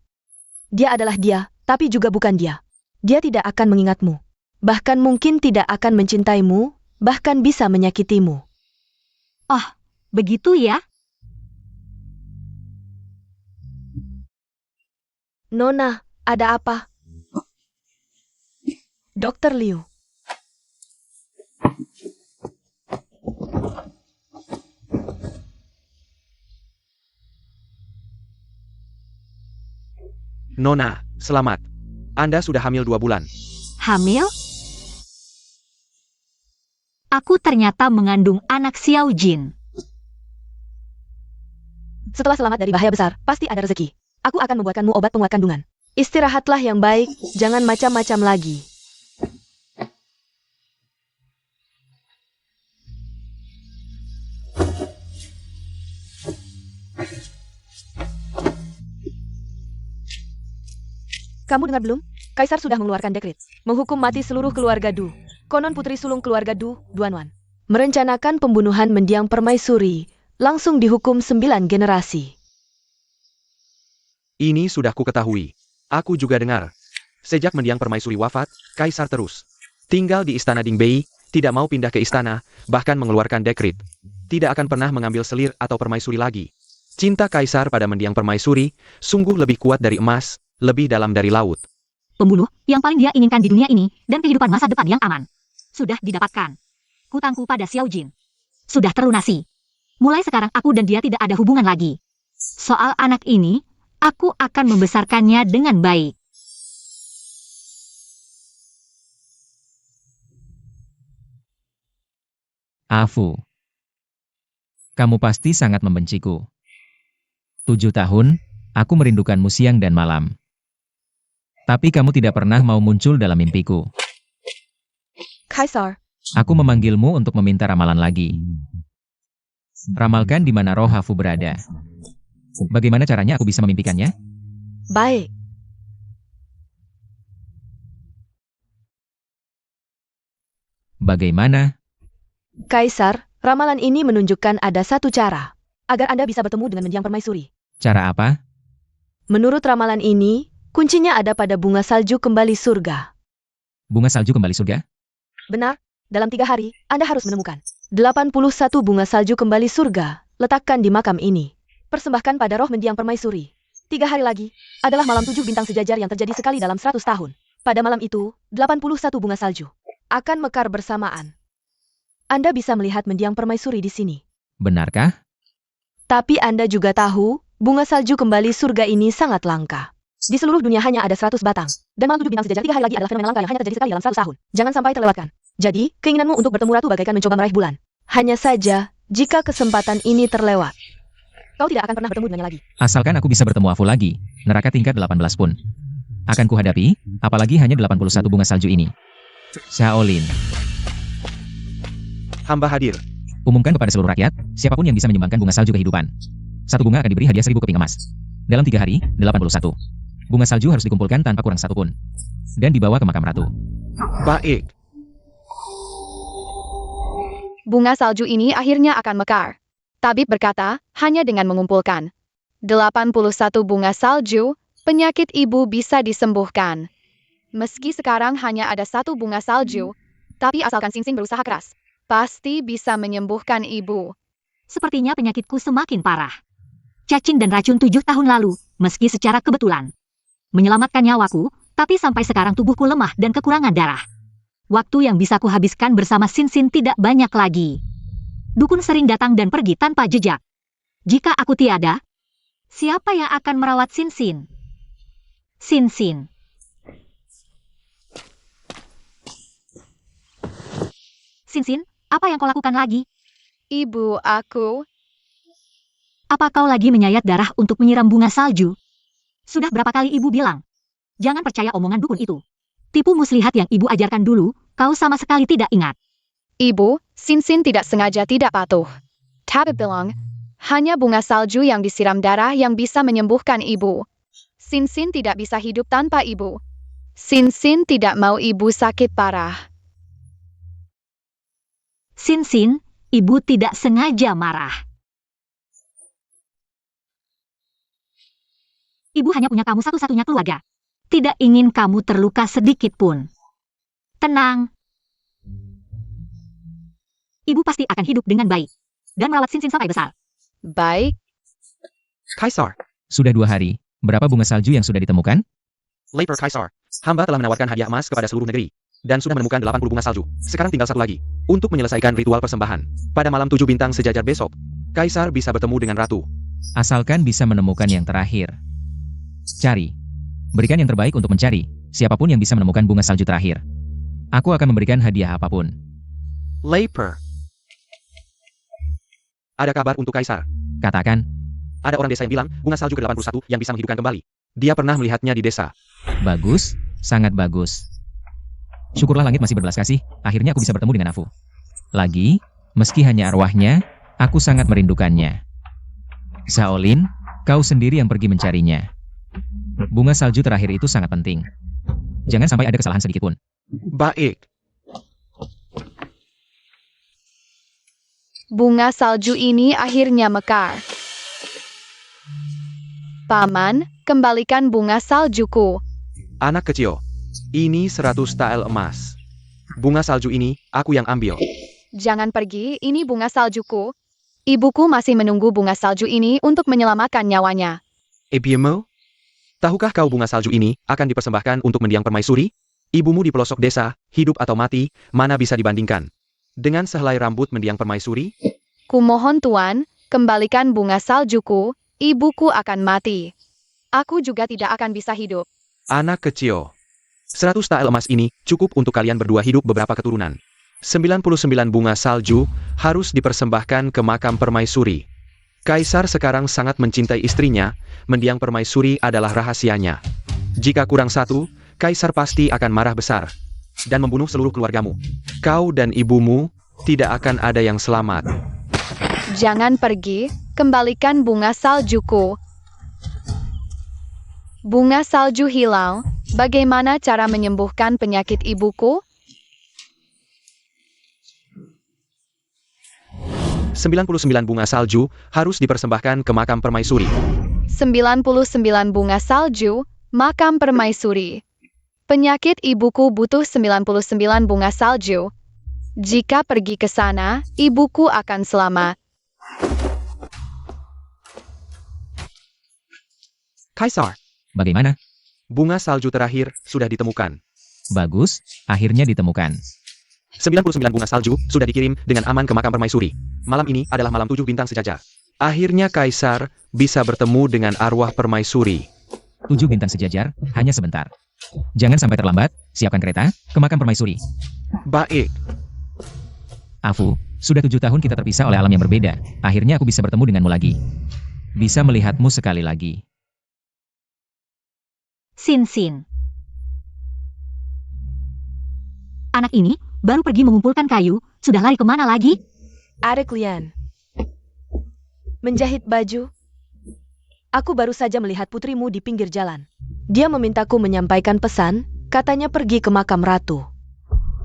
Dia adalah dia, tapi juga bukan dia. Dia tidak akan mengingatmu. Bahkan mungkin tidak akan mencintaimu, bahkan bisa menyakitimu. Oh, begitu ya? Nona, ada apa? Dokter Liu. Nona, selamat. Anda sudah hamil 2 bulan. Hamil? Aku ternyata mengandung anak Xiao Jin. Setelah selamat dari bahaya besar, pasti ada rezeki. Aku akan membuatkanmu obat penguat kandungan. Istirahatlah yang baik, jangan macam-macam lagi. Kamu dengar belum? Kaisar sudah mengeluarkan dekret, menghukum mati seluruh keluarga Du. Konon putri sulung keluarga Du, Duanwan, merencanakan pembunuhan mendiang permaisuri, langsung dihukum 9 generasi. Ini sudah ku ketahui. Aku juga dengar. Sejak mendiang permaisuri wafat, Kaisar terus tinggal di istana Dingbei, tidak mau pindah ke istana, bahkan mengeluarkan dekret. Tidak akan pernah mengambil selir atau permaisuri lagi. Cinta Kaisar pada mendiang permaisuri, sungguh lebih kuat dari emas, lebih dalam dari laut. Pembunuh yang paling dia inginkan di dunia ini dan kehidupan masa depan yang aman. Sudah didapatkan. Hutangku pada Xiao Jin sudah terlunasi. Mulai sekarang aku dan dia tidak ada hubungan lagi. Soal anak ini, aku akan membesarkannya dengan baik. Afu. Kamu pasti sangat membenciku. 7 tahun, aku merindukanmu siang dan malam. Tapi kamu tidak pernah mau muncul dalam mimpiku. Kaisar, Aku memanggilmu untuk meminta ramalan lagi. Ramalkan di mana roh Hafu berada. Bagaimana caranya aku bisa memimpikannya? baik. Bagaimana? Kaisar, ramalan ini menunjukkan ada satu cara agar Anda bisa bertemu dengan mendiang permaisuri. Cara apa? Menurut ramalan ini, kuncinya ada pada bunga salju kembali surga. Bunga salju kembali surga? Benar, dalam 3 hari, Anda harus menemukan 81 bunga salju kembali surga, letakkan di makam ini. Persembahkan pada roh mendiang permaisuri. 3 hari lagi, adalah malam 7 bintang sejajar yang terjadi sekali dalam 100 tahun. Pada malam itu, 81 bunga salju akan mekar bersamaan. Anda bisa melihat mendiang permaisuri di sini. Benarkah? Tapi Anda juga tahu, bunga salju kembali surga ini sangat langka. Di seluruh dunia hanya ada 100 batang. Dan malam 7 bintang sejajar 3 hari lagi adalah fenomena langka yang hanya terjadi sekali dalam 100 tahun. Jangan sampai terlewatkan. Jadi, keinginanmu untuk bertemu ratu bagaikan mencoba meraih bulan. Hanya saja, jika kesempatan ini terlewat, kau tidak akan pernah bertemu dengannya lagi. Asalkan aku bisa bertemu Afu lagi, neraka tingkat 18 pun akan kuhadapi, apalagi hanya 81 bunga salju ini. Shaolin, Hamba hadir. umumkan kepada seluruh rakyat, siapapun yang bisa menyumbangkan bunga salju kehidupan. 1 bunga akan diberi hadiah 1000 keping emas. Dalam 3 hari, 81. Bunga salju harus dikumpulkan tanpa kurang 1 pun. Dan dibawa ke makam ratu. Baik. Bunga salju ini akhirnya akan mekar. Tabib berkata, hanya dengan mengumpulkan 81 bunga salju, penyakit ibu bisa disembuhkan. Meski sekarang hanya ada 1 bunga salju, tapi asalkan Singsing berusaha keras, pasti bisa menyembuhkan ibu. Sepertinya penyakitku semakin parah. Cacing dan racun 7 tahun lalu, meski secara kebetulan menyelamatkan nyawaku, tapi sampai sekarang tubuhku lemah dan kekurangan darah. Waktu yang bisa kuhabiskan bersama Sinsin tidak banyak lagi. Dukun sering datang dan pergi tanpa jejak. Jika aku tiada, siapa yang akan merawat Sinsin? Sinsin. Sinsin, apa yang kau lakukan lagi? Ibu aku, Apa kau lagi menyayat darah untuk menyiram bunga salju? Sudah berapa kali ibu bilang? Jangan percaya omongan dukun itu. Tipu muslihat yang ibu ajarkan dulu, kau sama sekali tidak ingat. ibu, Sinsin tidak sengaja tidak patuh. Tabib bilang, hanya bunga salju yang disiram darah yang bisa menyembuhkan ibu. Sinsin tidak bisa hidup tanpa ibu. Sinsin tidak mau ibu sakit parah. Sinsin, ibu tidak sengaja marah. Ibu hanya punya kamu satu-satunya keluarga. Tidak ingin kamu terluka sedikit pun. Tenang. Ibu pasti akan hidup dengan baik. Dan merawat Sinsin sampai besar. Baik, Kaisar. Sudah 2 hari, berapa bunga salju yang sudah ditemukan? Lapor Kaisar. Hamba telah menawarkan hadiah emas kepada seluruh negeri. Dan sudah menemukan 80 bunga salju. Sekarang tinggal 1 lagi. Untuk menyelesaikan ritual persembahan. Pada malam 7 bintang sejajar besok, Kaisar bisa bertemu dengan Ratu. Asalkan bisa menemukan yang terakhir. Cari. Berikan yang terbaik untuk mencari, siapapun yang bisa menemukan bunga salju terakhir. Aku akan memberikan hadiah apapun. Lapor. Ada kabar untuk Kaisar. Katakan, Ada orang desa yang bilang, bunga salju ke-81 yang bisa menghidupkan kembali. Dia pernah melihatnya di desa. bagus, sangat bagus. Syukurlah langit masih berbelas kasih, akhirnya aku bisa bertemu dengan Afu. Lagi, meski hanya arwahnya, aku sangat merindukannya. Shaolin, kau sendiri yang pergi mencarinya. Bunga salju terakhir itu sangat penting. Jangan sampai ada kesalahan sedikit pun. Baik. Bunga salju ini akhirnya mekar. Paman, kembalikan bunga saljuku. Anak kecil, ini 100 tael emas. Bunga salju ini, aku yang ambil. Jangan pergi, ini bunga saljuku. Ibuku masih menunggu bunga salju ini untuk menyelamatkan nyawanya. Ebiemo? Tahukah kau bunga salju ini akan dipersembahkan untuk mendiang permaisuri? Ibumu di pelosok desa, hidup atau mati, mana bisa dibandingkan? Dengan sehelai rambut mendiang permaisuri? Kumohon tuan, kembalikan bunga saljuku, ibuku akan mati. Aku juga tidak akan bisa hidup. Anak kecil. 100 tael emas ini cukup untuk kalian berdua hidup beberapa keturunan. 99 bunga salju harus dipersembahkan ke makam permaisuri. Kaisar sekarang sangat mencintai istrinya, mendiang permaisuri adalah rahasianya. Jika kurang satu, Kaisar pasti akan marah besar dan membunuh seluruh keluargamu. Kau dan ibumu tidak akan ada yang selamat. Jangan pergi, kembalikan bunga saljuku. Bunga salju hilang, bagaimana cara menyembuhkan penyakit ibuku? 99 bunga salju harus dipersembahkan ke makam permaisuri. 99 bunga salju, makam permaisuri. Penyakit ibuku butuh 99 bunga salju. Jika pergi ke sana, ibuku akan selamat. Kaisar, Bagaimana? bunga salju terakhir sudah ditemukan. Bagus, akhirnya ditemukan. 99 bunga salju sudah dikirim dengan aman ke makam permaisuri. Malam ini adalah malam 7 bintang sejajar. Akhirnya Kaisar bisa bertemu dengan arwah permaisuri. 7 bintang sejajar, hanya sebentar. Jangan sampai terlambat, siapkan kereta, ke makam permaisuri. Baik. Afu, sudah 7 tahun kita terpisah oleh alam yang berbeda. Akhirnya aku bisa bertemu denganmu lagi. Bisa melihatmu sekali lagi. Sin. Anak ini baru pergi mengumpulkan kayu, sudah lari kemana lagi? Ada klien. Menjahit baju. Aku baru saja melihat putrimu di pinggir jalan. Dia memintaku menyampaikan pesan, katanya pergi ke makam ratu.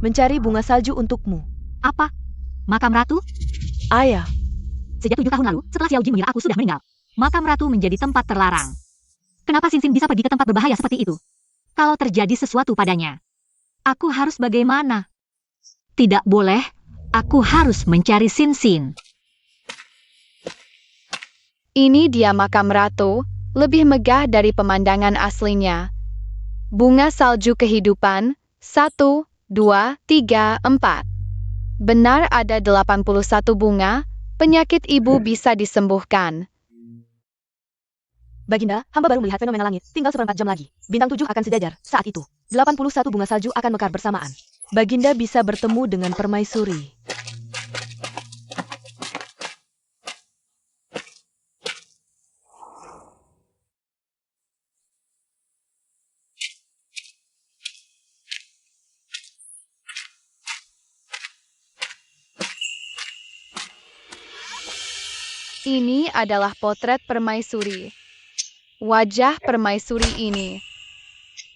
Mencari bunga salju untukmu. Apa? Makam ratu? Ayah, Sejak 7 tahun lalu, setelah Xiao Jin mengira aku sudah meninggal, makam ratu menjadi tempat terlarang. Kenapa Sin bisa pergi ke tempat berbahaya seperti itu? Kalau terjadi sesuatu padanya, aku harus bagaimana? Tidak boleh, aku harus mencari Sin. Ini dia makam ratu, lebih megah dari pemandangan aslinya. Bunga salju kehidupan, 1, 2, 3, 4. Benar ada 81 bunga, penyakit ibu bisa disembuhkan. Baginda, hamba baru melihat fenomena langit, tinggal seperempat jam lagi. Bintang 7 akan sejajar, saat itu. 81 bunga salju akan mekar bersamaan. Baginda bisa bertemu dengan permaisuri. Ini adalah potret permaisuri. Wajah permaisuri ini.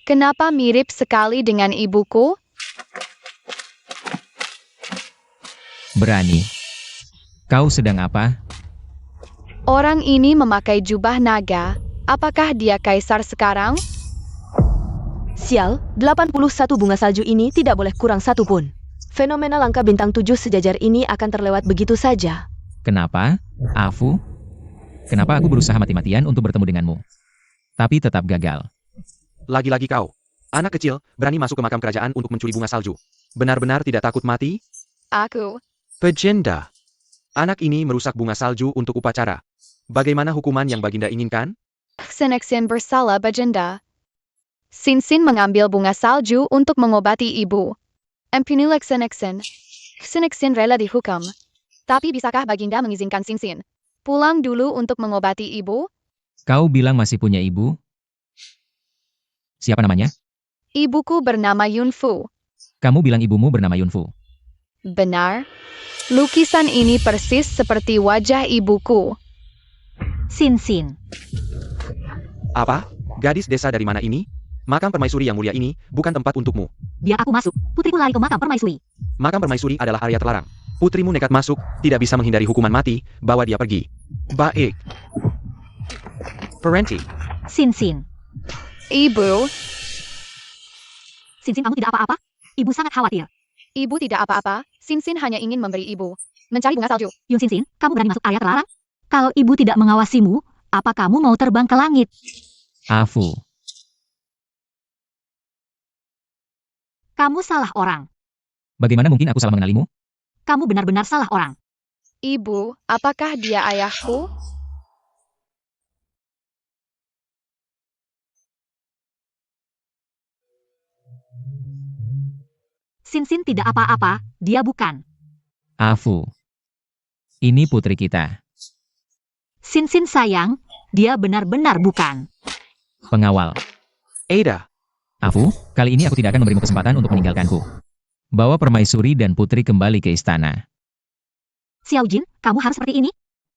Kenapa mirip sekali dengan ibuku? Berani. Kau sedang apa? Orang ini memakai jubah naga. Apakah dia kaisar sekarang? Sial, 81 bunga salju ini tidak boleh kurang satu pun. Fenomena langka bintang 7 sejajar ini akan terlewat begitu saja. Kenapa? Afu? Kenapa aku berusaha mati-matian untuk bertemu denganmu? Tapi tetap gagal. Lagi-lagi kau. Anak kecil, berani masuk ke makam kerajaan untuk mencuri bunga salju. Benar-benar tidak takut mati? Aku. Pejenda. Anak ini merusak bunga salju untuk upacara. Bagaimana hukuman yang Baginda inginkan? Xenexin bersalah Baginda. Sin mengambil bunga salju untuk mengobati ibu. Empinilah Xenexin. Xenexin rela dihukum. Tapi bisakah Baginda mengizinkan Sin pulang dulu untuk mengobati ibu? Kau bilang masih punya ibu? Siapa namanya? Ibuku bernama Yunfu. Kamu bilang ibumu bernama Yunfu. Benar. Lukisan ini persis seperti wajah ibuku. Sin. Apa? Gadis desa dari mana ini? Makam permaisuri yang mulia ini bukan tempat untukmu. Biar aku masuk. Putriku lari ke makam permaisuri. Makam permaisuri adalah area terlarang. Putrimu nekat masuk, tidak bisa menghindari hukuman mati, bawa dia pergi. Baik. Parenti. Sin. Ibu, Sin, kamu tidak apa-apa? Ibu sangat khawatir. ibu tidak apa-apa. Sin hanya ingin memberi ibu mencari bunga salju. Yun Sin, kamu berani masuk area terlarang? Kalau ibu tidak mengawasimu, apa kamu mau terbang ke langit? Afu. Kamu salah orang. Bagaimana mungkin aku salah mengenalimu? Kamu benar-benar salah orang. Ibu, apakah dia ayahku? Sin tidak apa-apa, dia bukan. Afu. Ini putri kita. Sin sayang, dia benar-benar bukan. Pengawal. Ada. Afu, kali ini aku tidak akan memberimu kesempatan untuk meninggalkanku. Bawa permaisuri dan putri kembali ke istana. Xiao Jin, kamu harus seperti ini?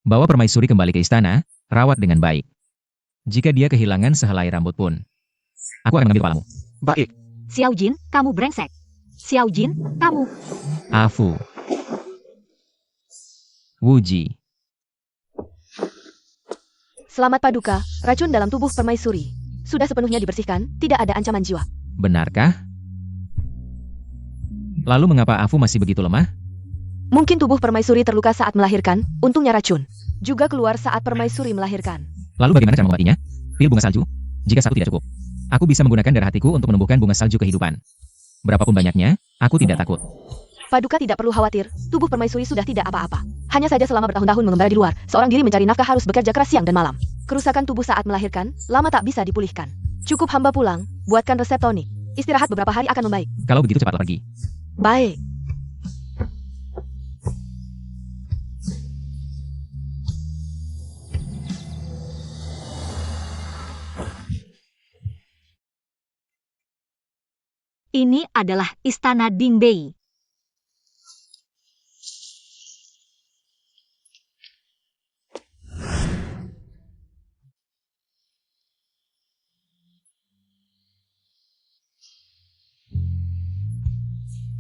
Bawa permaisuri kembali ke istana, rawat dengan baik. Jika dia kehilangan sehelai rambut pun, aku akan mengambil kepalamu. Baik. Xiao Jin, kamu brengsek. Xiao Jin, kamu. Afu. Wuji. Selamat Paduka, racun dalam tubuh permaisuri sudah sepenuhnya dibersihkan, tidak ada ancaman jiwa. Benarkah? Lalu mengapa Afu masih begitu lemah? Mungkin tubuh permaisuri terluka saat melahirkan, untungnya racun juga keluar saat permaisuri melahirkan. Lalu bagaimana cara mengobatinya? Pil bunga salju? Jika satu tidak cukup, aku bisa menggunakan darah hatiku untuk menumbuhkan bunga salju kehidupan. Berapapun banyaknya, aku tidak takut. Paduka tidak perlu khawatir, tubuh permaisuri sudah tidak apa-apa. Hanya saja selama bertahun-tahun mengembara di luar, seorang diri mencari nafkah harus bekerja keras siang dan malam. Kerusakan tubuh saat melahirkan, lama tak bisa dipulihkan. Cukup hamba pulang, buatkan resep tonik. Istirahat beberapa hari akan membaik. Kalau begitu cepatlah pergi. Baik. Ini adalah istana Dingbei.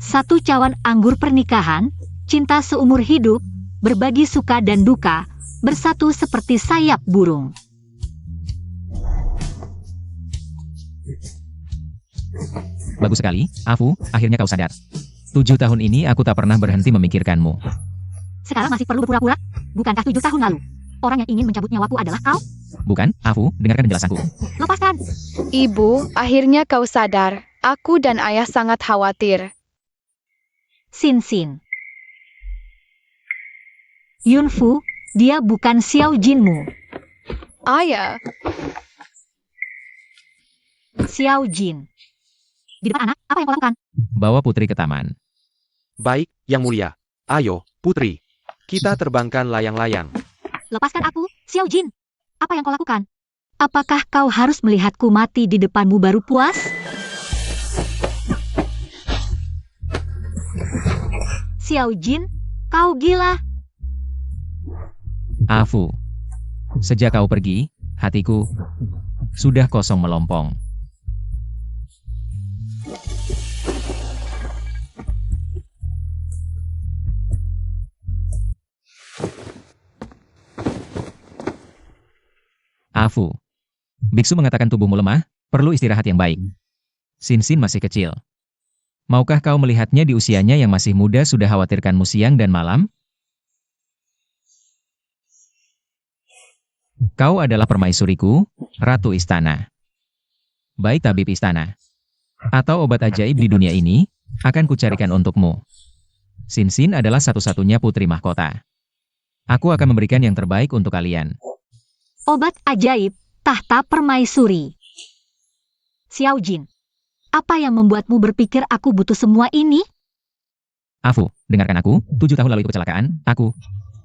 Satu cawan anggur pernikahan, cinta seumur hidup, berbagi suka dan duka, bersatu seperti sayap burung. Bagus sekali, Afu, akhirnya kau sadar. 7 tahun ini aku tak pernah berhenti memikirkanmu. Sekarang masih perlu berpura-pura? Bukankah 7 tahun lalu? Orang yang ingin mencabut nyawaku adalah kau? Bukan, Afu, dengarkan penjelasanku. Lepaskan! Ibu, akhirnya kau sadar. Aku dan ayah sangat khawatir. Sin. Yunfu, dia bukan Xiao Jinmu. Ayah, Xiao Jin. Di depan anak, apa yang kau lakukan? Bawa putri ke taman. Baik, Yang Mulia. Ayo, putri. Kita terbangkan layang-layang. Lepaskan aku, Xiao Jin. Apa yang kau lakukan? Apakah kau harus melihatku mati di depanmu baru puas? Xiao Jin, kau gila. Afu, sejak kau pergi, hatiku sudah kosong melompong. Afu, biksu mengatakan tubuhmu lemah, perlu istirahat yang baik. Sin masih kecil. Maukah kau melihatnya di usianya yang masih muda sudah khawatirkanmu siang dan malam? Kau adalah permaisuriku, ratu istana. Baik tabib istana. Atau obat ajaib di dunia ini, akan kucarikan untukmu. Sin adalah satu-satunya putri mahkota. Aku akan memberikan yang terbaik untuk kalian. Obat ajaib, tahta permaisuri. Xiao Jin, apa yang membuatmu berpikir aku butuh semua ini? Afu, dengarkan aku, 7 tahun lalu itu kecelakaan, aku...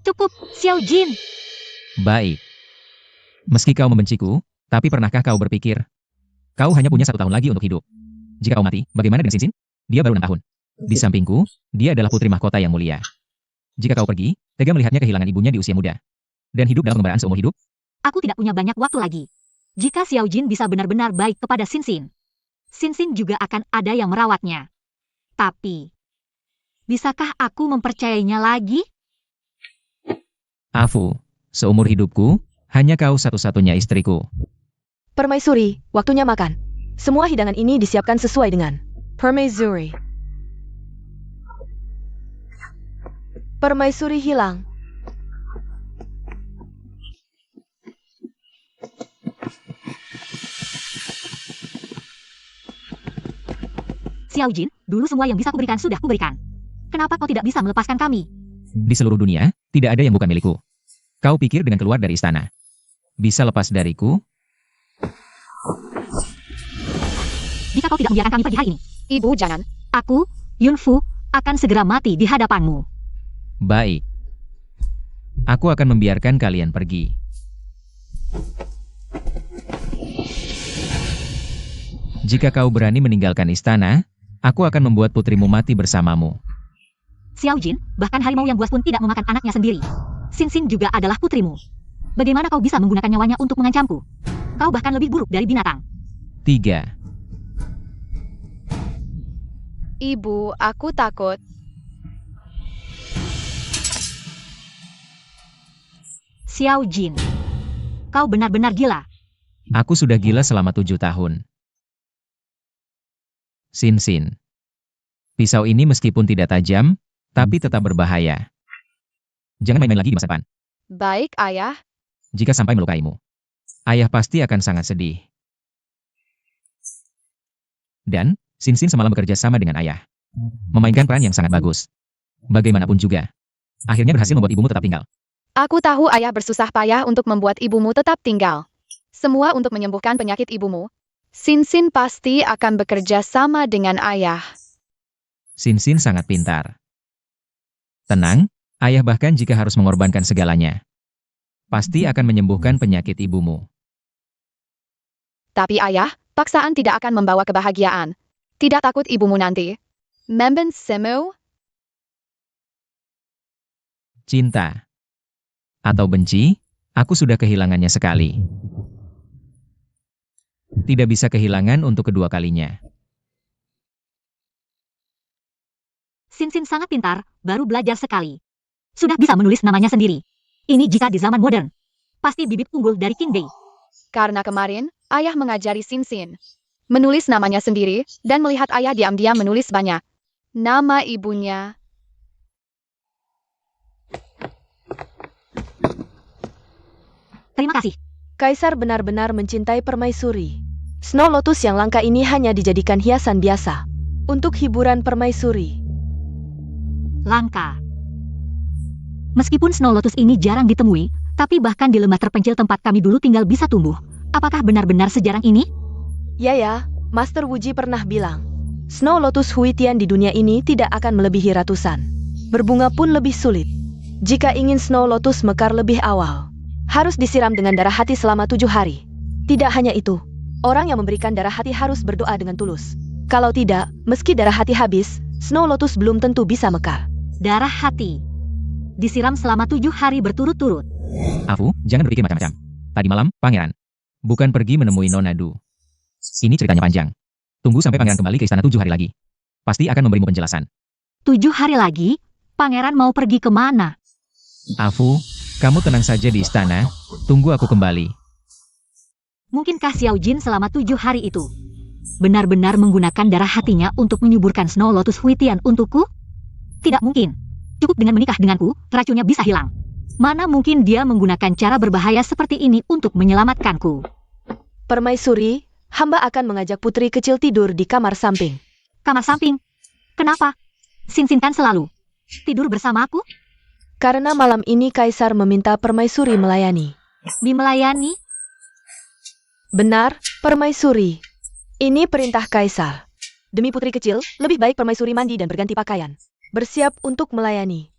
Cukup, Xiao Jin. Baik. Meski kau membenciku, tapi pernahkah kau berpikir, kau hanya punya 1 tahun lagi untuk hidup? Jika kau mati, bagaimana dengan Sin? Dia baru 6 tahun. Di sampingku, dia adalah putri mahkota yang mulia. Jika kau pergi, tega melihatnya kehilangan ibunya di usia muda. Dan hidup dalam pengembaraan seumur hidup? Aku tidak punya banyak waktu lagi. Jika Xiao Jin bisa benar-benar baik kepada Xin Xin juga akan ada yang merawatnya. Tapi, bisakah aku mempercayainya lagi? Afu, seumur hidupku, hanya kau satu-satunya istriku. Permaisuri, waktunya makan. Semua hidangan ini disiapkan sesuai dengan Permaisuri. Permaisuri hilang. Xiao Jin, dulu semua yang bisa kuberikan sudah kuberikan. Kenapa kau tidak bisa melepaskan kami? Di seluruh dunia, tidak ada yang bukan milikku. Kau pikir dengan keluar dari istana, bisa lepas dariku? Jika kau tidak membiarkan kami pergi hari ini, Ibu jangan. aku, Yunfu, akan segera mati di hadapanmu. Baik. Aku akan membiarkan kalian pergi. Jika kau berani meninggalkan istana, aku akan membuat putrimu mati bersamamu. Xiao Jin, bahkan harimau yang buas pun tidak memakan anaknya sendiri. Xin juga adalah putrimu. Bagaimana kau bisa menggunakan nyawanya untuk mengancamku? Kau bahkan lebih buruk dari binatang. 3. Ibu, aku takut. Xiao Jin, kau benar-benar gila. Aku sudah gila selama 7 tahun. Xin. Pisau ini meskipun tidak tajam, tapi tetap berbahaya. Jangan main-main lagi di masa depan. Baik, Ayah. Jika sampai melukaimu, ayah pasti akan sangat sedih. Dan, Xin semalam bekerja sama dengan ayah. Memainkan peran yang sangat bagus. Bagaimanapun juga, akhirnya berhasil membuat ibumu tetap tinggal. Aku tahu ayah bersusah payah untuk membuat ibumu tetap tinggal. Semua untuk menyembuhkan penyakit ibumu. Xin pasti akan bekerja sama dengan ayah. Xin sangat pintar. Tenang, ayah bahkan jika harus mengorbankan segalanya, pasti akan menyembuhkan penyakit ibumu. Tapi ayah, paksaan tidak akan membawa kebahagiaan. Tidak takut ibumu nanti memben semu? Cinta atau benci, aku sudah kehilangannya sekali. Tidak bisa kehilangan untuk kedua kalinya. Xin sangat pintar, baru belajar sekali. Sudah bisa menulis namanya sendiri. Ini jika di zaman modern. Pasti bibit unggul dari King Day. Karena kemarin, ayah mengajari Xin menulis namanya sendiri, dan melihat ayah diam-diam menulis banyak nama ibunya. Terima kasih. Kaisar benar-benar mencintai permaisuri. Snow Lotus yang langka ini hanya dijadikan hiasan biasa. Untuk hiburan permaisuri. Langka. Meskipun Snow Lotus ini jarang ditemui, tapi bahkan di lembah terpencil tempat kami dulu tinggal bisa tumbuh. Apakah benar-benar sejarang ini? Ya, Master Wuji pernah bilang, Snow Lotus Huitian di dunia ini tidak akan melebihi ratusan. Berbunga pun lebih sulit. Jika ingin Snow Lotus mekar lebih awal, harus disiram dengan darah hati selama 7 hari. Tidak hanya itu, orang yang memberikan darah hati harus berdoa dengan tulus. Kalau tidak, meski darah hati habis, Snow Lotus belum tentu bisa mekar. Darah hati. Disiram selama 7 hari berturut-turut. Afu, jangan berpikir macam-macam. Tadi malam, pangeran bukan pergi menemui Nona Du. Ini ceritanya panjang. Tunggu sampai pangeran kembali ke istana 7 hari lagi. Pasti akan memberimu penjelasan. 7 hari lagi? Pangeran mau pergi kemana? Afu, kamu tenang saja di istana. Tunggu aku kembali. Mungkinkah Xiao Jin selama 7 hari itu benar-benar menggunakan darah hatinya untuk menyuburkan Snow Lotus Huitian untukku? Tidak mungkin. Cukup dengan menikah denganku, racunnya bisa hilang. Mana mungkin dia menggunakan cara berbahaya seperti ini untuk menyelamatkanku? Permaisuri, hamba akan mengajak putri kecil tidur di kamar samping. Kamar samping? Kenapa? Xin kan selalu tidur bersamaku? Karena malam ini Kaisar meminta permaisuri melayani. Melayani? Benar, permaisuri. Ini perintah Kaisar. Demi putri kecil, lebih baik permaisuri mandi dan berganti pakaian. Bersiap untuk melayani.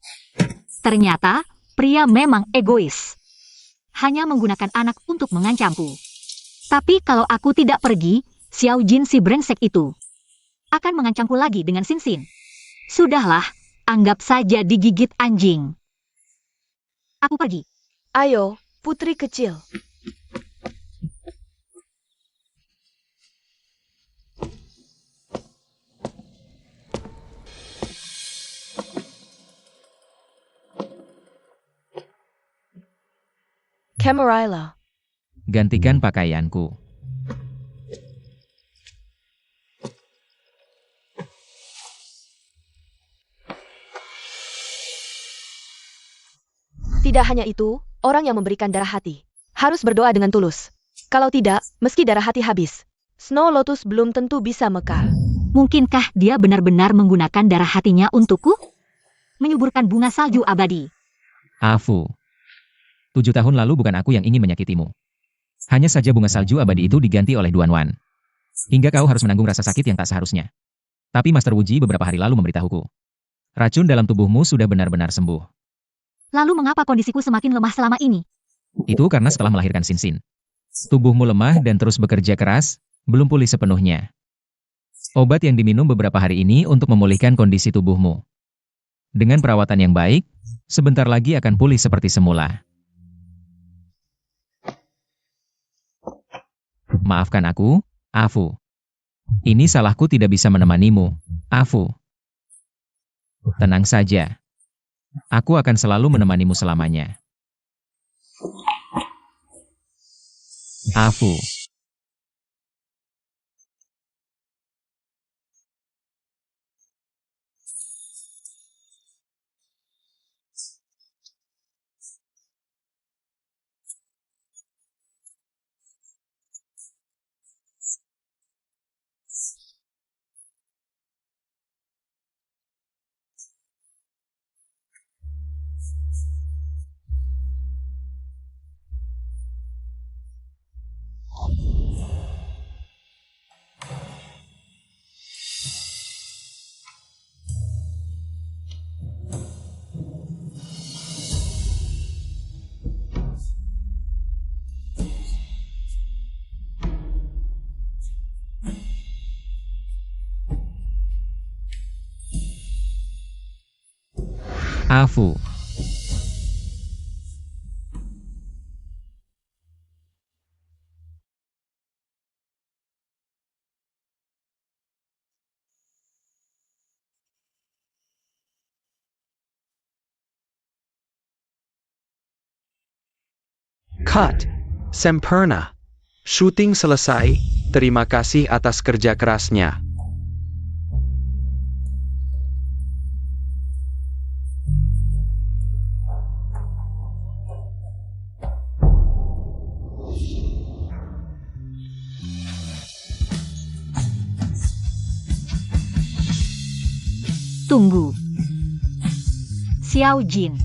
Ternyata, pria memang egois. Hanya menggunakan anak untuk mengancamku. Tapi kalau aku tidak pergi, Xiao Jin si brengsek itu akan mengancamku lagi dengan Xin. Sudahlah, anggap saja digigit anjing. Aku pergi. Ayo, putri kecil. Camarilla. Gantikan pakaianku. Tidak hanya itu, orang yang memberikan darah hati harus berdoa dengan tulus. Kalau tidak, meski darah hati habis, Snow Lotus belum tentu bisa mekar. Mungkinkah dia benar-benar menggunakan darah hatinya untukku? Menyuburkan bunga salju abadi. Afu. 7 tahun lalu bukan aku yang ingin menyakitimu. Hanya saja bunga salju abadi itu diganti oleh Duan Wan. Hingga kau harus menanggung rasa sakit yang tak seharusnya. Tapi Master Wuji beberapa hari lalu memberitahuku. Racun dalam tubuhmu sudah benar-benar sembuh. Lalu mengapa kondisiku semakin lemah selama ini? Itu karena setelah melahirkan Sinsin. Tubuhmu lemah dan terus bekerja keras, belum pulih sepenuhnya. Obat yang diminum beberapa hari ini untuk memulihkan kondisi tubuhmu. Dengan perawatan yang baik, sebentar lagi akan pulih seperti semula. Maafkan aku, Afu. Ini salahku tidak bisa menemanimu, Afu. Tenang saja. Aku akan selalu menemanimu selamanya. Afu. Afu. Cut. Sempurna. Syuting selesai. Terima kasih atas kerja kerasnya. Tunggu. Xiao Jin.